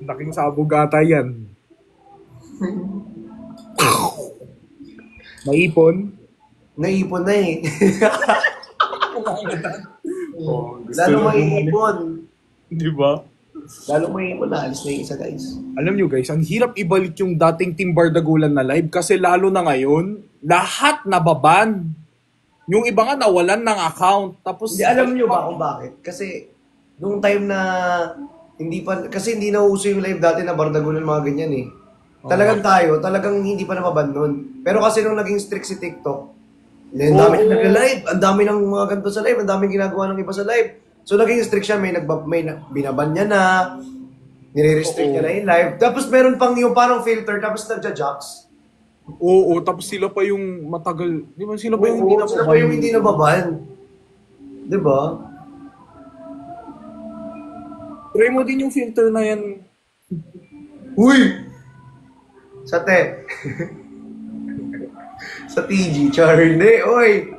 Laking sabog ata yan. Naipon? Naipon na eh. Oh, Lalo maiipon. Di ba? Lalo maiipon na. Alis na yung isa, guys. Alam nyo guys, ang hirap ibalik yung dating Team Bardagulan na live kasi lalo na ngayon, lahat nababan. Yung iba nga nawalan ng account. Tapos, Hindi, alam nyo ba kung bakit? Kasi, nung time na kasi hindi na uso yung live dati na Bardagulan mga ganyan eh. Talagang hindi pa nababan nun. Pero kasi nung naging strict si TikTok, ang dami nang nag-live, ang dami ng mga ganito sa live, ang dami ginagawa ng iba sa live. So naging strict siya, may binaban niya na, nire-restrict niya na yung live. Tapos meron pang yung parang filter, tapos nagja-jocks. Oo, tapos sila pa yung matagal. Di ba sila pa yung hindi nababan? Sila pa yung hindi nababan. Di ba? Try mo din yung filter na yan. Uy! Sa te. Sa TG, Charlie. Uy!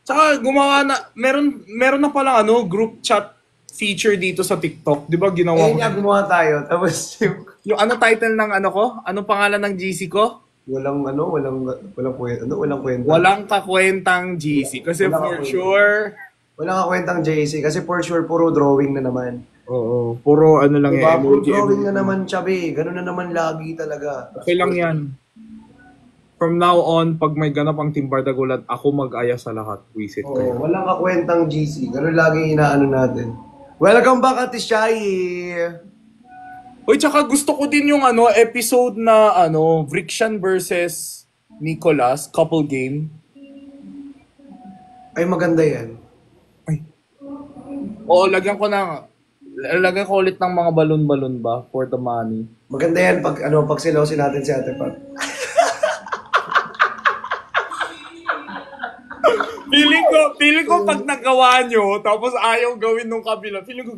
Tsaka gumawa na, meron na palang group chat feature dito sa TikTok. Di ba ginawa Ayun nga, gumawa tayo. Tapos yung title ng ko? Anong pangalan ng GC ko? walang kwenta. Walang kakwentang GC. Kasi Walang for kakwenta. sure, Walang kakwentang JC. Kasi for sure, puro drawing na naman. oo, puro lang Diba? Puro emoji. drawing na naman, Chabi. Ganun na naman lagi talaga. Okay lang yan. From now on, pag may ganap ang Team Bardagulan, ako mag-aya sa lahat. Visit kayo. Oo, walang kakwentang GC. Ganun lagi inaano natin. Welcome back, Ate Shai! Uy, tsaka gusto ko din yung episode na Vrixian versus Nicolas, couple game. Ay, maganda yan. Oo, lagyan ko ulit ng mga balon-balon ba for the money. Maganda yan pag silosin natin si Ate Pat. Feeling ko pag nagawa nyo, tapos ayaw gawin nung kabila, feeling ko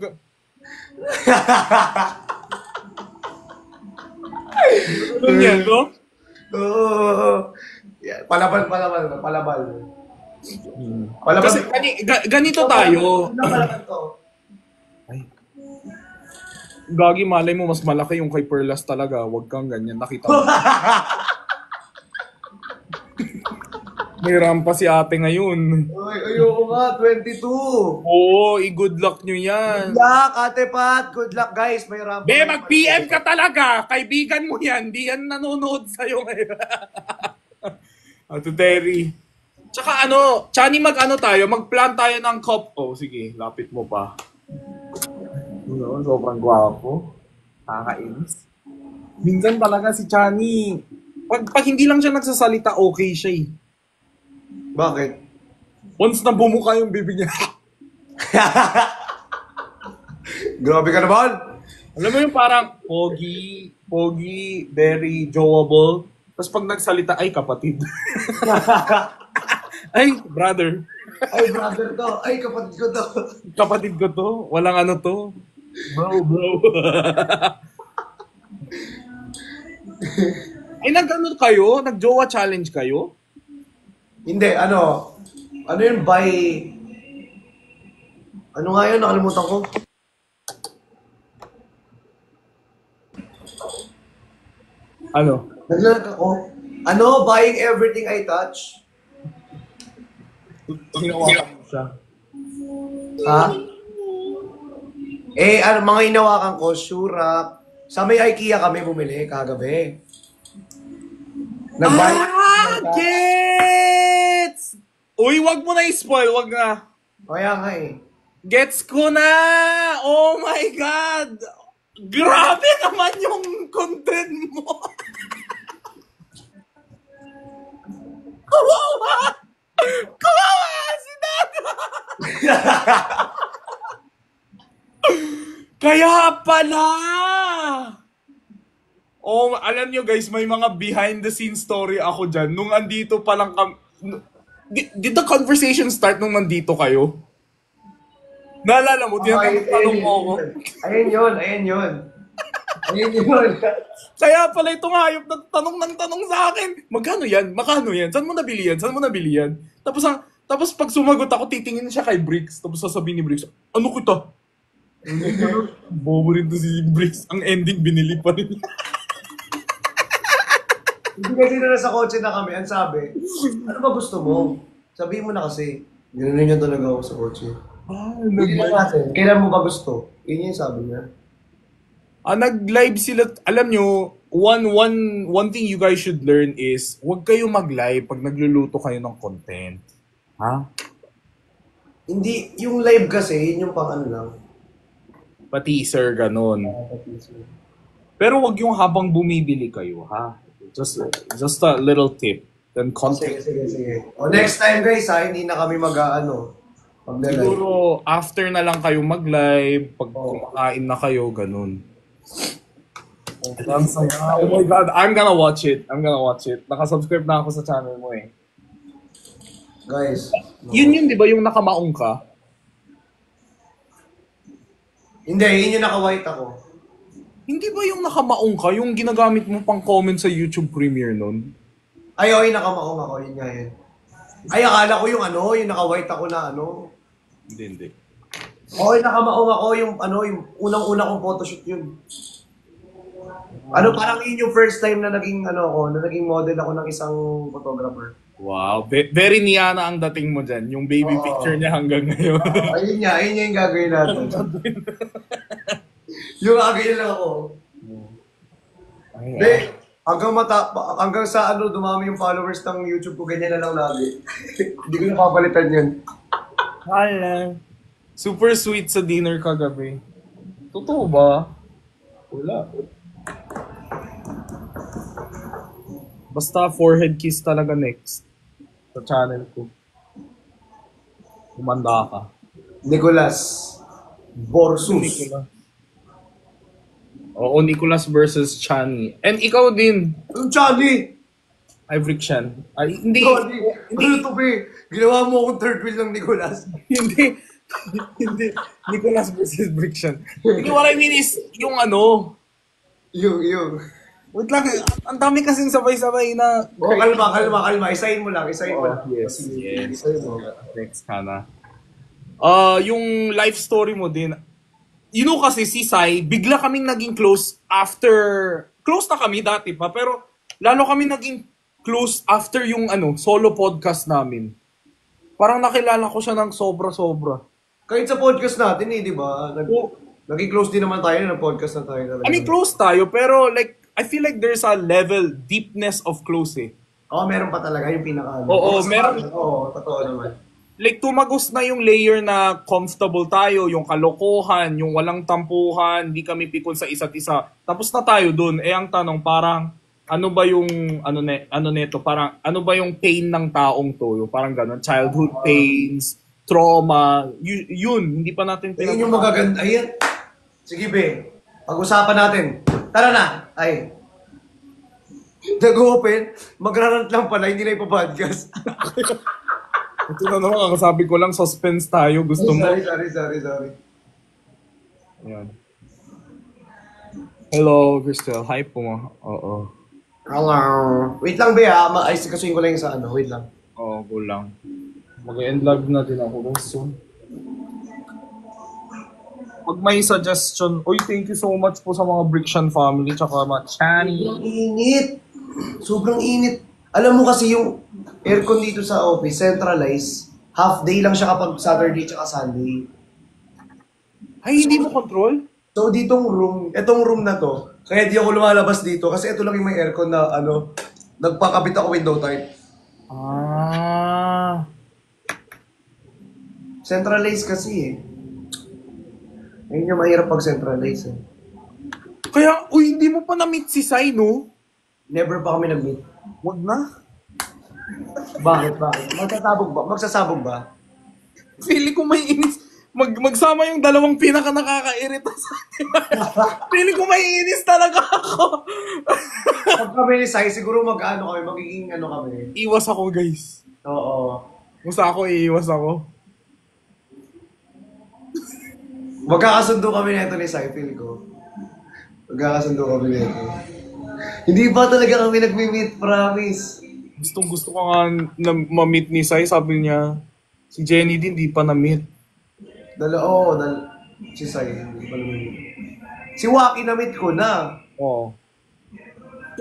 Ganun yan, no? Oo. Yeah, palabal. Palabal. Kasi ganito tayo. Palabal to. Gagi, malay mo, mas malaki yung kay Perlas talaga. Huwag kang ganyan. Nakita mo. May rampa si ate ngayon. Ay, ayoko nga, 22. Oo, i-good luck nyo yan. Good luck, Ate Pat. Good luck, guys. May rampa. Be, mag-PM ka talaga. Kaibigan mo yan. Di yan nanonood sa'yo ngayon. Ato, Terry. Tsaka Chani, mag-plan tayo ng cup. Oh, sige, lapit mo pa. Sobrang gwapo. Nakakainis. Minsan talaga si Chani, pag hindi lang siya nagsasalita, okay siya eh. Bakit? Once na bumuka yung bibig niya. Grabe ka naman. Alam mo yung parang pogi, very joable. Tapos pag nagsalita, ay kapatid. Ay, brother. Ay, brother to. Ay, kapatid ko to. Kapatid ko to. Walang ano to. Bro. Ay, nag-ano kayo? Nag-jowa challenge kayo? Hindi, ano yun, by... Ano nga yun? Nakalimutan ko. Ano? Naglalag ako. Buying everything I touch. Hinawakan mo siya. Ha? Mga hinawakan ko, Shurak. Sa may IKEA kami bumili kagabi. Gets! Uy, wag mo na i-spoil, wag na. Kaya nga eh. Gets ko na! Oh my God! Grabe naman yung content mo! Kawawa! Kawawa si Dada! Kaya pala! Oh, alam nyo guys, may mga behind the scenes story ako dyan. Nung andito pa lang did the conversation start nung nandito kayo? Naalala mo, tinatanong mo ako. Ayun yun. Kaya pala itong hayop na tanong sa akin. Magkano yan? Makano yan? Saan mo nabili yan? Tapos pag sumagot ako, titingin siya kay Bricks. Tapos sasabihin ni Bricks, ano kita? Bobo rin to si Bricks. Ang ending, binili pa rin. Hindi kasi na nasa kotse na kami, ang sabi, ano ba gusto mo? Sabihin mo na kasi, gano'n yun talaga ako sa kotse. Hindi natin, kailan mo ba gusto? Yun yung sabi niya. Nag-live sila. Alam nyo, one thing you guys should learn is, huwag kayo mag-live pag nagluluto kayo ng content. Ha? Hindi, yung live kasi, yun yung pang ano lang. Pa-teaser, ganon. Pero wag yung habang bumibili kayo, ha? Just a little tip. Then content. Sige. O next time guys ha, hindi na kami mag-live. Siguro after na lang kayo mag-live, pag kumakain na kayo, ganun. Oh my God, I'm gonna watch it. Nakasubscribe na ako sa channel mo eh. Guys. Yun di ba yung nakamaong ka? Hindi, yun yung naka-white ako. Hindi ba yung nakamaong ka, yung ginagamit mo pang comment sa YouTube Premiere nun? Ay, yung nakamaong ako, yun nga yun. Ay, akala ko yung yung naka-white ako na Hindi. Yung nakamaong ako, yung unang-una kong photoshoot yun. Parang yun yung first time na naging naging model ako ng isang photographer. Wow, very Niana ang dating mo dyan. Yung baby picture niya hanggang ngayon. Ayun yung gagawin natin. Yung gagawin lang ako. Hanggang sa dumami yung followers ng YouTube ko, ganyan na lang lagi. Hindi ko napapalitan yun. Hala. Super sweet sa dinner kagabi. Totoo ba? Wala. Basta forehead kiss talaga next. Sa channel ko. Kumanda ka. Nicolas Borsus. Oo, Nicolas versus Chani. And ikaw din. Yung Chani! Ay, Friction. Ay, hindi. Ano to, be? Ginawa mo akong third wheel ng Nicolas. Hindi. Nicolas versus Friction. What I mean is, yung Yung. Wait lang, ang dami kasing sabay-sabay na... Oh, kalma. Isahin mo lang. Yes. Isahin mo. Next ka na. Yung life story mo din. Kasi si Sai, bigla kaming naging close after... Close na kami dati pa, pero lalo kami naging close after yung solo podcast namin. Parang nakilala ko siya ng sobra-sobra. Kahit sa podcast natin di ba? Naging close din naman tayo ng podcast na tayo. I mean, close tayo, pero like, I feel like there's a level, deepness of close eh. Meron pa talaga yung pinaka. Meron. Oo, totoo naman. Like, tumagos na yung layer na comfortable tayo, yung kalokohan, yung walang tampuhan, hindi kami pikon sa isa't isa. Tapos na tayo dun. Ang tanong, parang, ano ba yung, parang, ano ba yung pain ng taong to? Yung parang gano'n, childhood pains, trauma, yun, hindi pa natin Yun yung magaganda. Ayan. Sige, be. Pag-usapan natin. Tara na. Ay. Nag-open. Magrarant lang pala. Hindi na ipapodcast. Ito na naman, sabi ko lang, suspense tayo. Gusto mo? Sorry. Ayan. Hello, Crystal. Hi po mo. Oo. Hello. Wait lang, be, ha? Kasuhin ko lang yung sa Wait lang. Go lang. Mag-end live na din ako soon. Pag may suggestion, thank you so much po sa mga Brickshan family, tsaka mga Chani. Sobrang init. Alam mo kasi yung aircon dito sa office, centralized, half day lang siya kapag Saturday tsaka Sunday. Ay, hindi mo control? So, etong room na to, kaya di ako lumalabas dito kasi ito lang yung may aircon na nagpakabit ako window type. Centralized kasi eh. Ayun yung mahirap pag centralized eh. Kaya, hindi mo pa na-meet si Sai, no? Never pa kami nag-meet. Wag na. Bakit? Magsasabog ba? Feeling ko may inis. Magsama yung dalawang pinaka nakakairita sa akin. Feeling ko may inis talaga ako. Pag kami ni Sai, siguro magiging kami. Iwas ako, guys. Oo. Basta iiwas ako. Magkakasundo kami nito ni Sai, feel ko. Magkakasundo kami nito. Hindi pa talaga kami nag-meet, promise. Gusto ko nga na ma-meet ni Sai. Sabi niya, si Jenny din di pa na-meet. Si Sai, hindi pa naman. Si Waki na-meet ko na. Oo.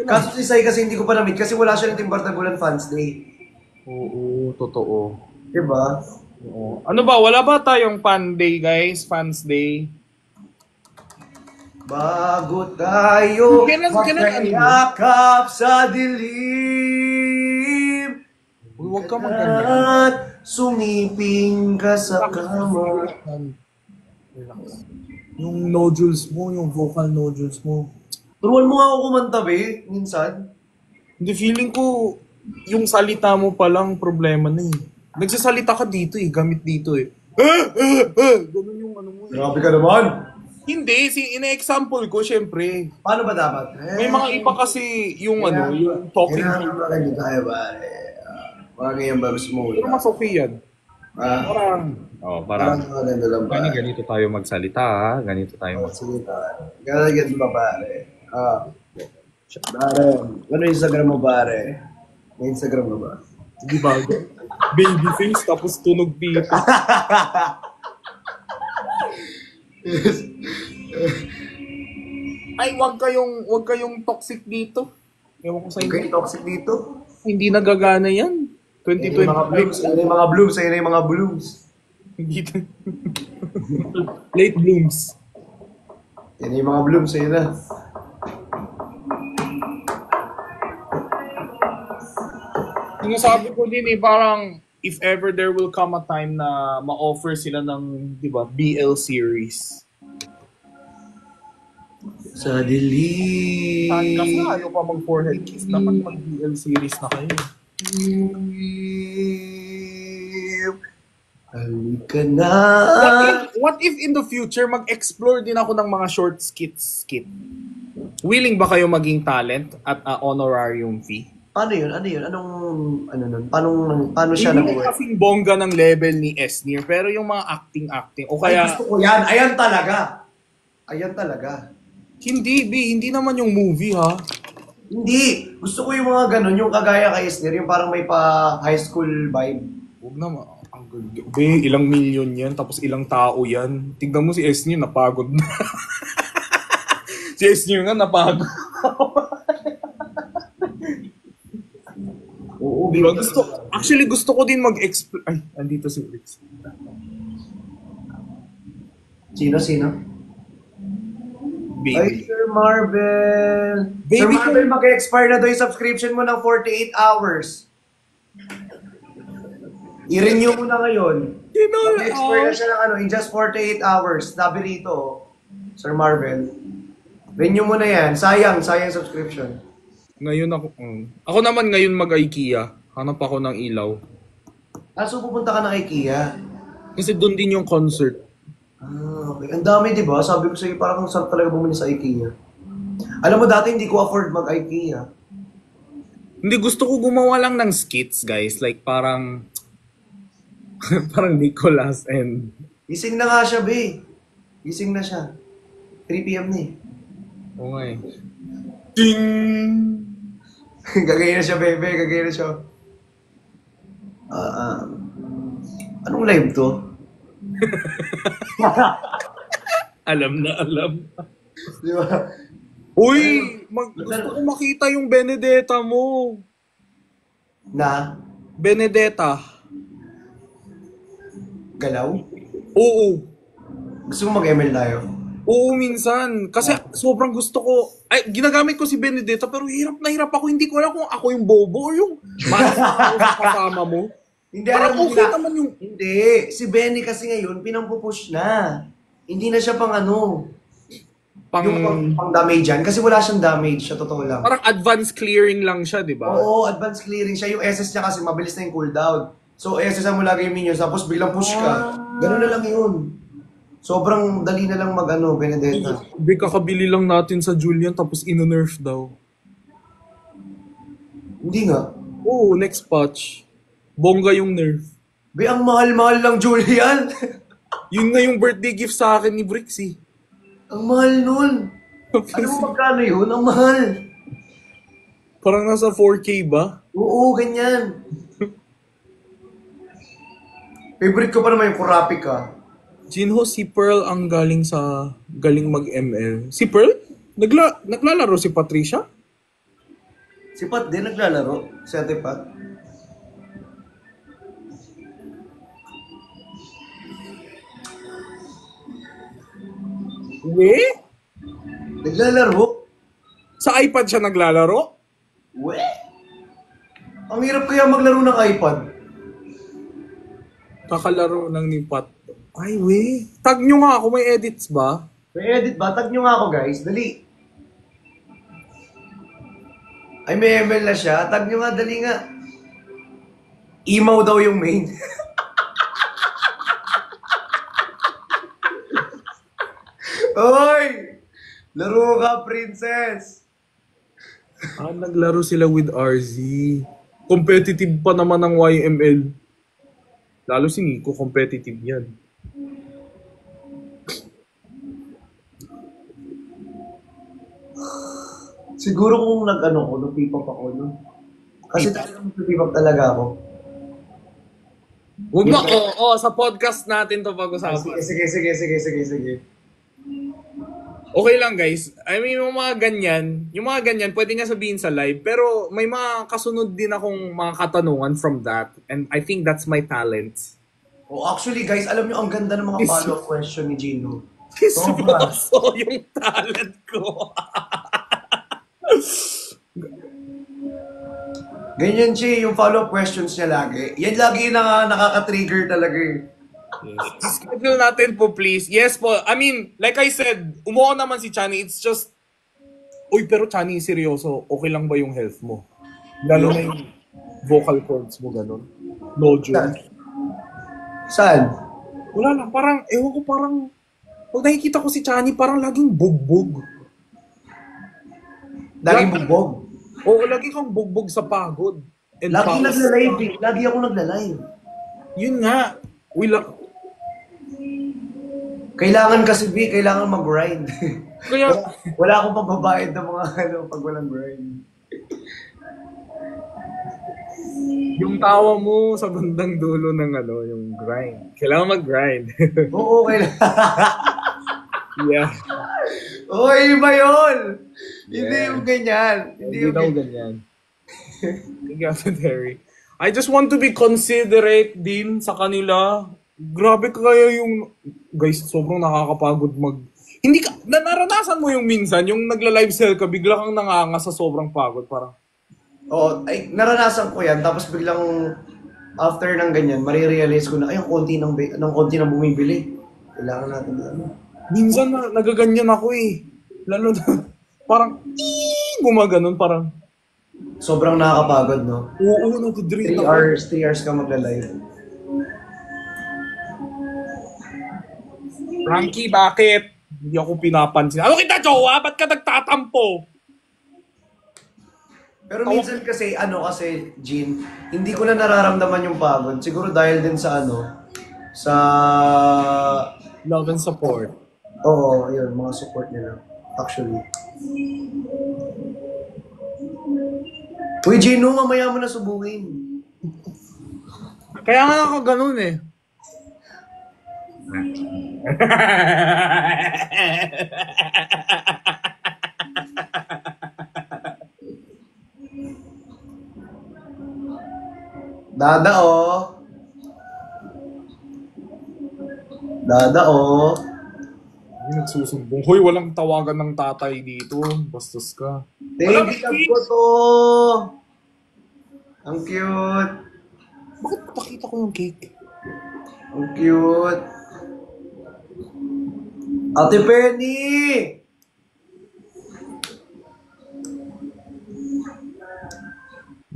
Kaso si Sai kasi hindi ko pa na-meet kasi wala siya ng Team Bartagulan Fans Day. Oo, totoo. Diba? Oo. Ano ba? Wala ba tayong fan day, guys? Fans day? Bago tayo magkayakap sa dilim. Huwag ka maganda. At sumiping ka sa kama. Yung nodules mo, yung vocal nodules mo. Turuan mo nga ako kumanta, be, minsan. Hindi, feeling ko, yung salita mo palang problema na eh. Nagsasalita ka dito eh, gamit dito eh. Ganun yung mo eh. Grabe ka naman. Hindi, ina-example ko, syempre. Paano ba dapat? May mga iba kasi yung yung talking. Kailangan maganda tayo, pare. Mga ganyan ba gusto mo? Pero mas okay yan. Parang maganda lang, pare. ganito tayo magsalita, ha? Ganito tayo magsalita. Ganito ba, pare? Pare, ano Instagram mo, pare? May Instagram mo ba? Di ba? Baby face, tapos tunog dito. Ay, wag kayong toxic dito. Ewan ko sa inyo. Okay, toxic dito. Hindi nagagana yan. 2020. Ayun yung mga blooms. Ayun yung mga blooms. Hindi. Late blooms. Yan yung mga blooms. Ayun na. Sinasabi ko din parang if ever there will come a time na ma-offer sila ng, di ba, BL series. Sa dilim. Kasi ayaw pa mag-forehead kiss. Dapat mag-BL series na kayo. Halika na. What if in the future mag-explore din ako ng mga short skit? Willing ba kayo maging talent at honorarium fee? Paano yun? Anong paano siya Hindi nag-work? kasing bongga ng level ni Esnir, pero yung mga acting. O kaya, Ay, gusto ko yan. Ayan talaga. hindi naman yung movie, ha? Hindi. Gusto ko yung mga ganun, yung kagaya kay Esner, yung parang may pa high school vibe. Huwag na, be, ilang milyon yan, tapos ilang tao yan. Tignan mo si S niyo, napagod na. Si S niyo nga, napagod. Oo, Diba? Actually, gusto ko din mag-explore. Ay, andito si Bricks. Sino? Ay, Baby. Sir Marvel. Baby Sir Marvel, ko- mag-expire na daw yung subscription mo ng 48 hours. I-renew mo na ngayon. Mag-expire na siya ng in just 48 hours. Sabi rito, Sir Marvel. Renew mo na yan. Sayang subscription. Ngayon ako, ako naman ngayon mag-IKEA. Hanap ako ng ilaw. So pupunta ka na kay Kia. Kasi doon din yung concert. Okay. Ang dami, di ba? Sabi ko sa'yo, parang sarap talaga bumili sa IKEA. Alam mo, dati hindi ko afford mag-IKEA. Hindi, gusto ko gumawa lang ng skits, guys. Like, parang... parang Nicholas and... Gising na nga siya, be. Gising na siya. 3 p.m. na eh. Okay. Ding! Gagaya na siya, bebe. Gagaya na siya. Anong live to? Alam na, alam. Di ba? Uy! Gusto ko makita yung Benedetta mo. Na? Benedetta. Galaw? Oo. Gusto mo mag-ML tayo? Oo, minsan. Kasi sobrang gusto ko. Ay, ginagamit ko si Benedetta pero hirap na hirap ako. Hindi ko alam kung ako yung bobo o yung kasama mo. Hindi, Parang alam mo okay na. naman yung... Hindi. Si Benny kasi ngayon, pinampupush na. Hindi na siya pang ano. Yung pang damage yan. Kasi wala siyang damage, sa totoo lang. Parang advanced clearing lang siya, di ba? Oo, advanced clearing siya. Yung SS niya kasi mabilis na yung cooldown. So, SS mo lagi yung minions, tapos biglang push ka. Ganun na lang yun. Sobrang dali na lang Benedetta. Big kakabili lang natin sa Julian tapos ino-nerf daw. Hindi nga. Oo, next patch. Bongga yung nerf. Be, ang mahal-mahal lang, Julian. Yun na yung birthday gift sa akin ni Brixie. Ang mahal nun. Alam mo magkano yun? Ang mahal. Parang nasa 4K ba? Oo, ganyan. Favorite ko pa naman yung Kurapika. Jinho, si Pearl ang galing mag-ML. Si Pearl? Naglalaro si Patricia? Si Pat din naglalaro. Si Ate Pat. We? Naglalaro? Sa iPad siya naglalaro? We? Ang hirap kaya maglaro ng iPad. Kakalaro ng ni Pat. Ay, we. Tag nyo nga ako, may edits ba? May edit ba? Tag nyo nga ako, guys. Dali. Ay, may ML na siya. Tag nyo nga, dali nga. Emaw daw yung main. Oy! Laro ka, princess! Naglaro sila with RZ. Competitive pa naman ng YML. Lalo si Nico, competitive yan. Siguro kung nag-pipap ako, no? Kasi talagang nag-pipap talaga ako. Huwag na, sa podcast natin to pag-usapan. Sige. Okay lang guys. I mean, yung mga ganyan, pwede nga sabihin sa live. Pero may mga kasunod din akong mga katanungan from that. And I think that's my talent. Oh, actually, guys, alam nyo, ang ganda ng mga follow-up question ni Gino. Kismoso yung talent ko. Ganyan siya, yung follow-up questions niya lagi. Yan lagi na nakaka-trigger talaga eh. Yes. Schedule natin po please. Yes po. I mean, like I said, umuo naman si Chani. It's just, uy, pero Chani, seryoso, okay lang ba yung health mo? Lalo na yung vocal cords mo, ganun. No joke. Saan? Wala lang, parang, ewan ko, parang, pag nakikita ko si Chani, parang laging bugbog. Laging bugbog. Oo, lagi kang bugbog sa pagod. And Lagi pagod. nagla-live eh. Lagi ako nagla-live. Yun nga. Kailangan kasi, kailangan mag-grind. Kaya, wala akong pambabayad ng mga pag walang grind. Yung tawa mo sa bandang dulo ng yung grind. Kailangan mag-grind. Oo, okay lang. Yeah. Oy, iba yun! Hindi Yeah. yung ganyan. Hindi Hindi yung daw ganyan. Harry. I just want to be considerate din sa kanila. Grabe kaya yung... Guys, sobrang nakakapagod Hindi ka... Naranasan mo yung minsan, yung nagla-live sell ka, bigla kang nanganga sa sobrang pagod. Parang, Oo, ay, naranasan ko yan. Tapos biglang, after ng ganyan, marirealize ko na, ay, ang konti ng bumibili. Kailangan natin minsan nagaganyan ako eh. Lalo na, parang, gumaganon, parang, Sobrang nakakapagod, no? oo, nag-drain 3 ako. hours, 3 hours ka magla-live. Frankie, bakit? Hindi ako pinapansin. Ano kita, jowa? Ba't ka nagtatampo? Pero minsan kasi, Jean, hindi ko na nararamdaman yung pagod. Siguro dahil din sa sa... Love and support. Oo, yun, mga support nila. Actually. Uy, Gino, mamaya mo na subukin. Kaya nga ako ganun eh. Dada, oh. Dada, oh. Ay, nagsusumbong. Hoy, walang tawagan ng tatay dito. Bastos ka. Baby love ko to. Ang cute. Bakit pakita ko yung cake? Ang cute. Ate Penny!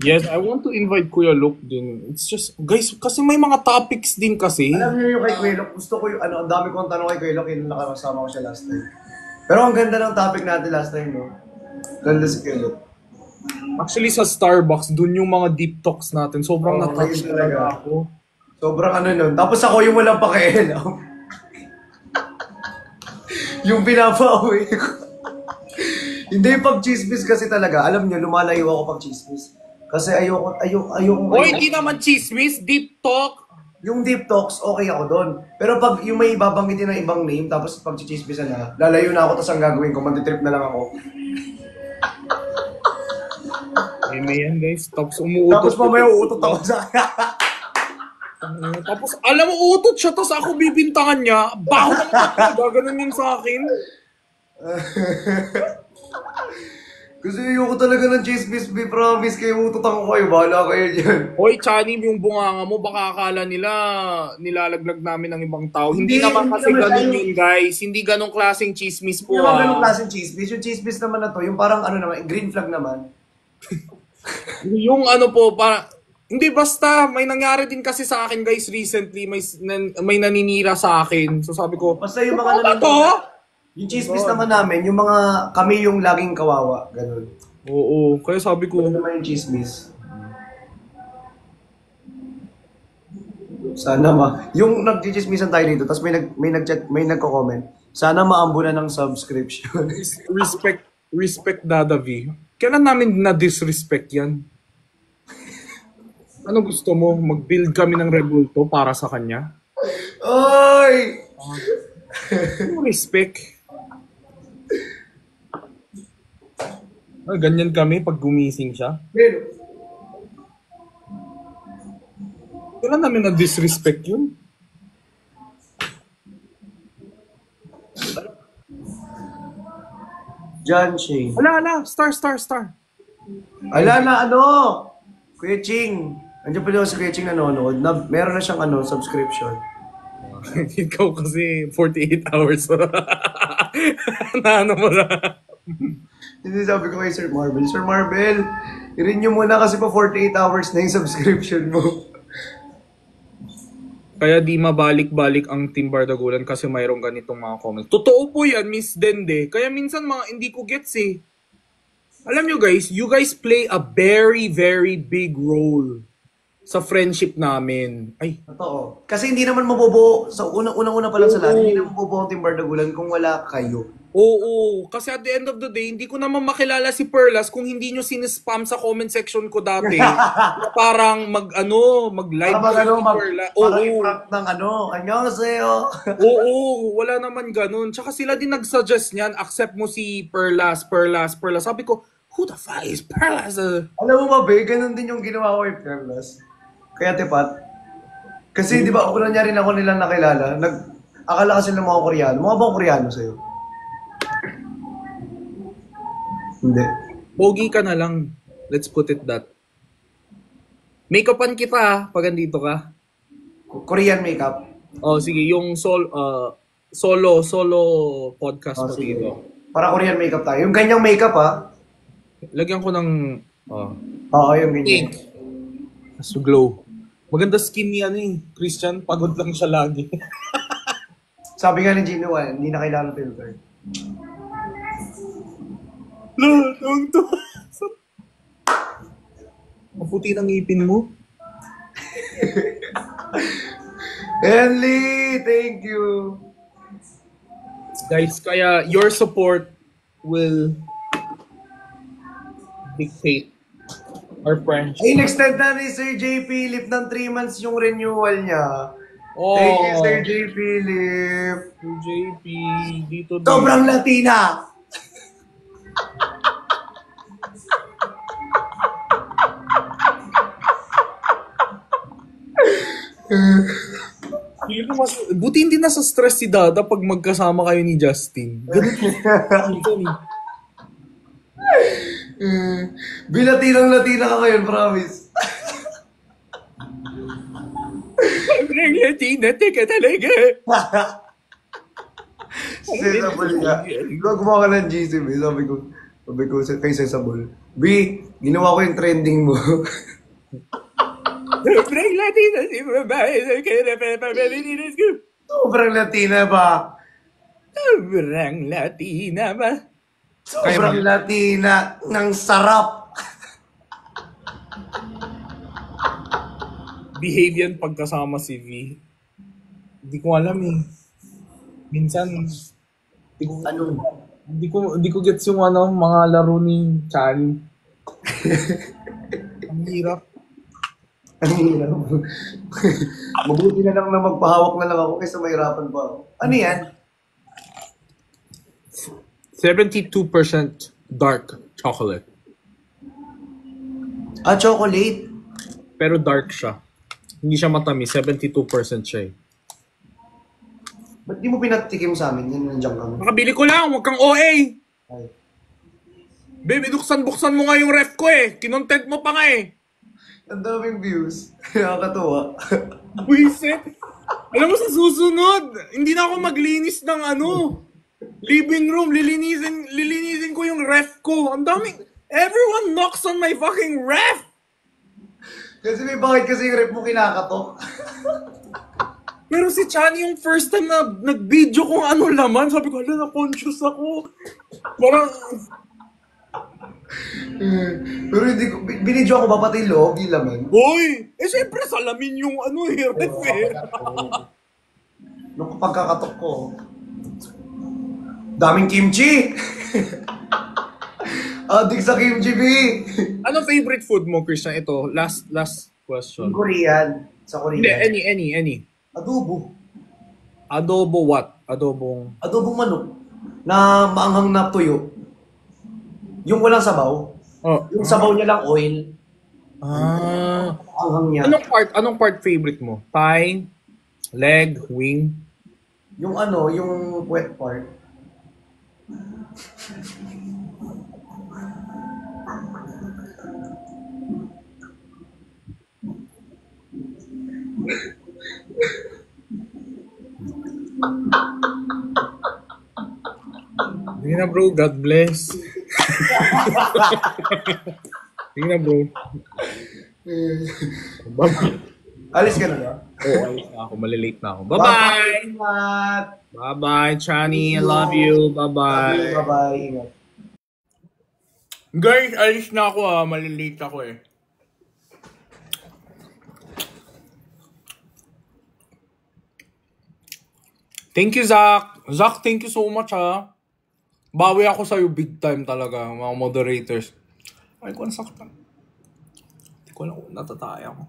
Yes, I want to invite Kuya Luke din. It's just, guys, kasi may mga topics din kasi. Alam niyo yung kay Kuya Lok, gusto ko yung ang dami kong tanong kay Kuya Lok, yung nakasama ko siya last time. Pero ang ganda ng topic natin last time, no? Ganda si Kuya Lok. Actually, sa Starbucks, dun yung mga deep talks natin. Sobrang Oo, na-touch yun talaga talaga. ako. Sobrang nun. Tapos ako yung walang pakialam. Yung pinapauwi ko. Hindi, pag chismis kasi talaga, alam niyo, lumalayo ako pag chismis. Kasi ayoko. Hoy, hindi naman chismis, deep talk. Yung deep talks, okay ako doon. Pero pag yung may babanggitin ng ibang name, tapos pag chichismisan na, lalayo na ako, tapos ang gagawin ko, mantitrip na lang ako. May yan guys, tapos umuutot. Tapos mamaya uutot ako sa Tapos alam mo, uutot siya, tapos ako bibintangan niya. Baho naman ako, gaganon yun sa akin. Kasi ayoko talaga ng chismis, be promise kayo, utot ako kayo, bahala kayo dyan. Hoy, Chani, yung bunganga mo, baka akala nila nilalaglag namin ng ibang tao. Hindi naman kasi naman ganun tayo. yun, guys. Hindi ganong klaseng chismis po. Yung mga ganong klaseng chismis, yung chismis naman na to, yung parang naman, green flag naman. Yung po, hindi basta, may nangyari din kasi sa akin, guys, recently. May naninira sa akin. So sabi ko, Basta yung mga ano to? yung chismis naman namin, yung mga kami yung laging kawawa, ganun. Oo, kaya sabi ko, Ano naman yung chismis? Sana yung nag-chismisan tayo dito, tapos may nagko-comment, sana maambunan ng subscription. respect Dada V. Kailan namin na-disrespect yan? Ano gusto mo? Mag-build kami ng rebulto para sa kanya? Oy! Respect. Ganyan kami pag gumising siya. Kailan namin na-disrespect yun? John Shane. Ala, star. Ala na Kuya Ching. Andiyan pala si Kuya Ching nanonood. Meron na siyang subscription. Ikaw kasi 48 hours. Naano mo na. Hindi sabi ko kay Sir Marvel, i-renew mo na kasi pa 48 hours na yung subscription mo. Kaya di mabalik-balik ang Team Bardagulan kasi mayroong ganitong mga comments. Totoo po yan, Miss Dende. Kaya minsan hindi ko gets eh. Alam nyo guys, you guys play a very, very big role sa friendship namin. Ay, Totoo. Kasi hindi naman mabubuo, sa unang-una pa lang sa lahat, hindi naman mabubuo ang Team Bardagulan kung wala kayo. Oo, kasi at the end of the day, hindi ko naman makilala si Perlas kung hindi nyo sinispam sa comment section ko dati. Na parang mag-live Para kayo ano, ni Perla. para Oo, i-prank ng annyeonghaseyo. oo, wala naman ganun. Tsaka sila din nag-suggest niyan, accept mo si Perlas, Perlas, Perlas. Sabi ko, who the fuck is Perlas? Alam mo ba, be, ganun din yung ginawa ko kay Perlas. Kaya Tepat, kasi di ba, una niya rin ako nilang nakilala. Akala kasi ng mga Koreano. Mga bang Koreano sa'yo? Hindi. Pogi ka na lang. Let's put it that. Make-upan kita pag andito ka. Korean makeup. Oh, sige, yung solo podcast Oh, mo sige. dito. Para Korean makeup tayo. Yung ganyang makeup, ha? Lagyan ko ng Oo, yung ganyan. pink. Mas glow. Maganda skin ni Christian. Pagod lang siya lagi. Sabi nga ni Gino, hindi na kailangan filter. Ang to. Maputi ng ngipin mo. Henley, thank you. Guys, kaya your support will dictate our friendship. Ay, extend na ni Sir J. Philip ng 3 months yung renewal niya. Oh, Thank you, Sir J. Philip. JP, dito din. Sobrang Latina. Buti hindi nasa stress si Dada pag magkasama kayo ni Justin. Ganun. Bilatinang-latina ka ngayon, promise. Sobrang Latina, teka talaga. Sesabol nga. Gumawa ka ng GC, B. Sabi ko kay Sesabol, B, ginawa ko yung trending mo. Sobrang Latina si babae. Kaya na papapalininis ko. Sobrang Latina ba? Sobrang Latina ba? Sobrang Latina ng sarap. Behave yan pagkasama si V. Hindi ko alam eh. Minsan, hindi ko gets yung mga laro ni Chan. Ang hirap. Ang hirap. Mabuti na lang na magpahawak na lang ako kaysa mahirapan pa ako. Ano yan? 72% dark chocolate. Ah, chocolate. Pero dark siya. Hindi siya matamis. 72% siya eh. Ba't di mo pinatikim sa amin? Yan nandiyan kami. Nakabili ko lang. Huwag kang OA. Ay. Babe, buksan mo nga yung ref ko eh. Kinontent mo pa nga eh. Ang daming views. Nakakatuwa. Buisit. Alam mo sa susunod, hindi na ako maglinis ng living room. Lilinisin ko yung ref ko. Ang daming, everyone knocks on my fucking ref. Kasi bakit kasi yung rep mo kinakatok? Pero si Chan yung first time na nag-video kung ano laman, sabi ko, na-conscious ako. Parang, Pero hindi ko, binidyo ako ba pati yung loob, yung laman? boy! Siyempre salamin yung ref eh. Nung pagkakatok ko, daming kimchi! Adik sa kimchi, B! Anong favorite food mo, Christian? Ito, last Yung question. Korean. Sa Hindi, Korean. any. Adobo. Adobo what? Adobong... Adobong manok na maanghang na tuyo. Yung walang sabaw. Oh. Yung sabaw niya lang oil. Ah. Anghang niya. Anong part favorite mo? Thigh, leg, wing? Yung yung wet part. Sige na bro, God bless. Sige na bro. Bye-bye. Alis ka na ba? Oh, alis na ako. Malilate na ako. Bye-bye! Ingat! Bye-bye, Chani. I love you. Bye-bye. Bye-bye. Ingat. Guys, alis na ako Malilate ako eh. Thank you, Zach. Zach, thank you so much Bawi ako sa'yo big time talaga, mga moderators. Ay, ko nasaktan. Hindi ko lang natataya ako.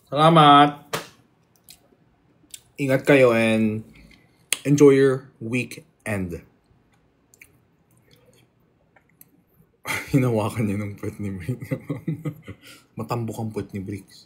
Salamat! Ingat kayo and enjoy your weekend. Hinawakan niya ng puwet ni Briggs. Matambok ang puwet ni Briggs.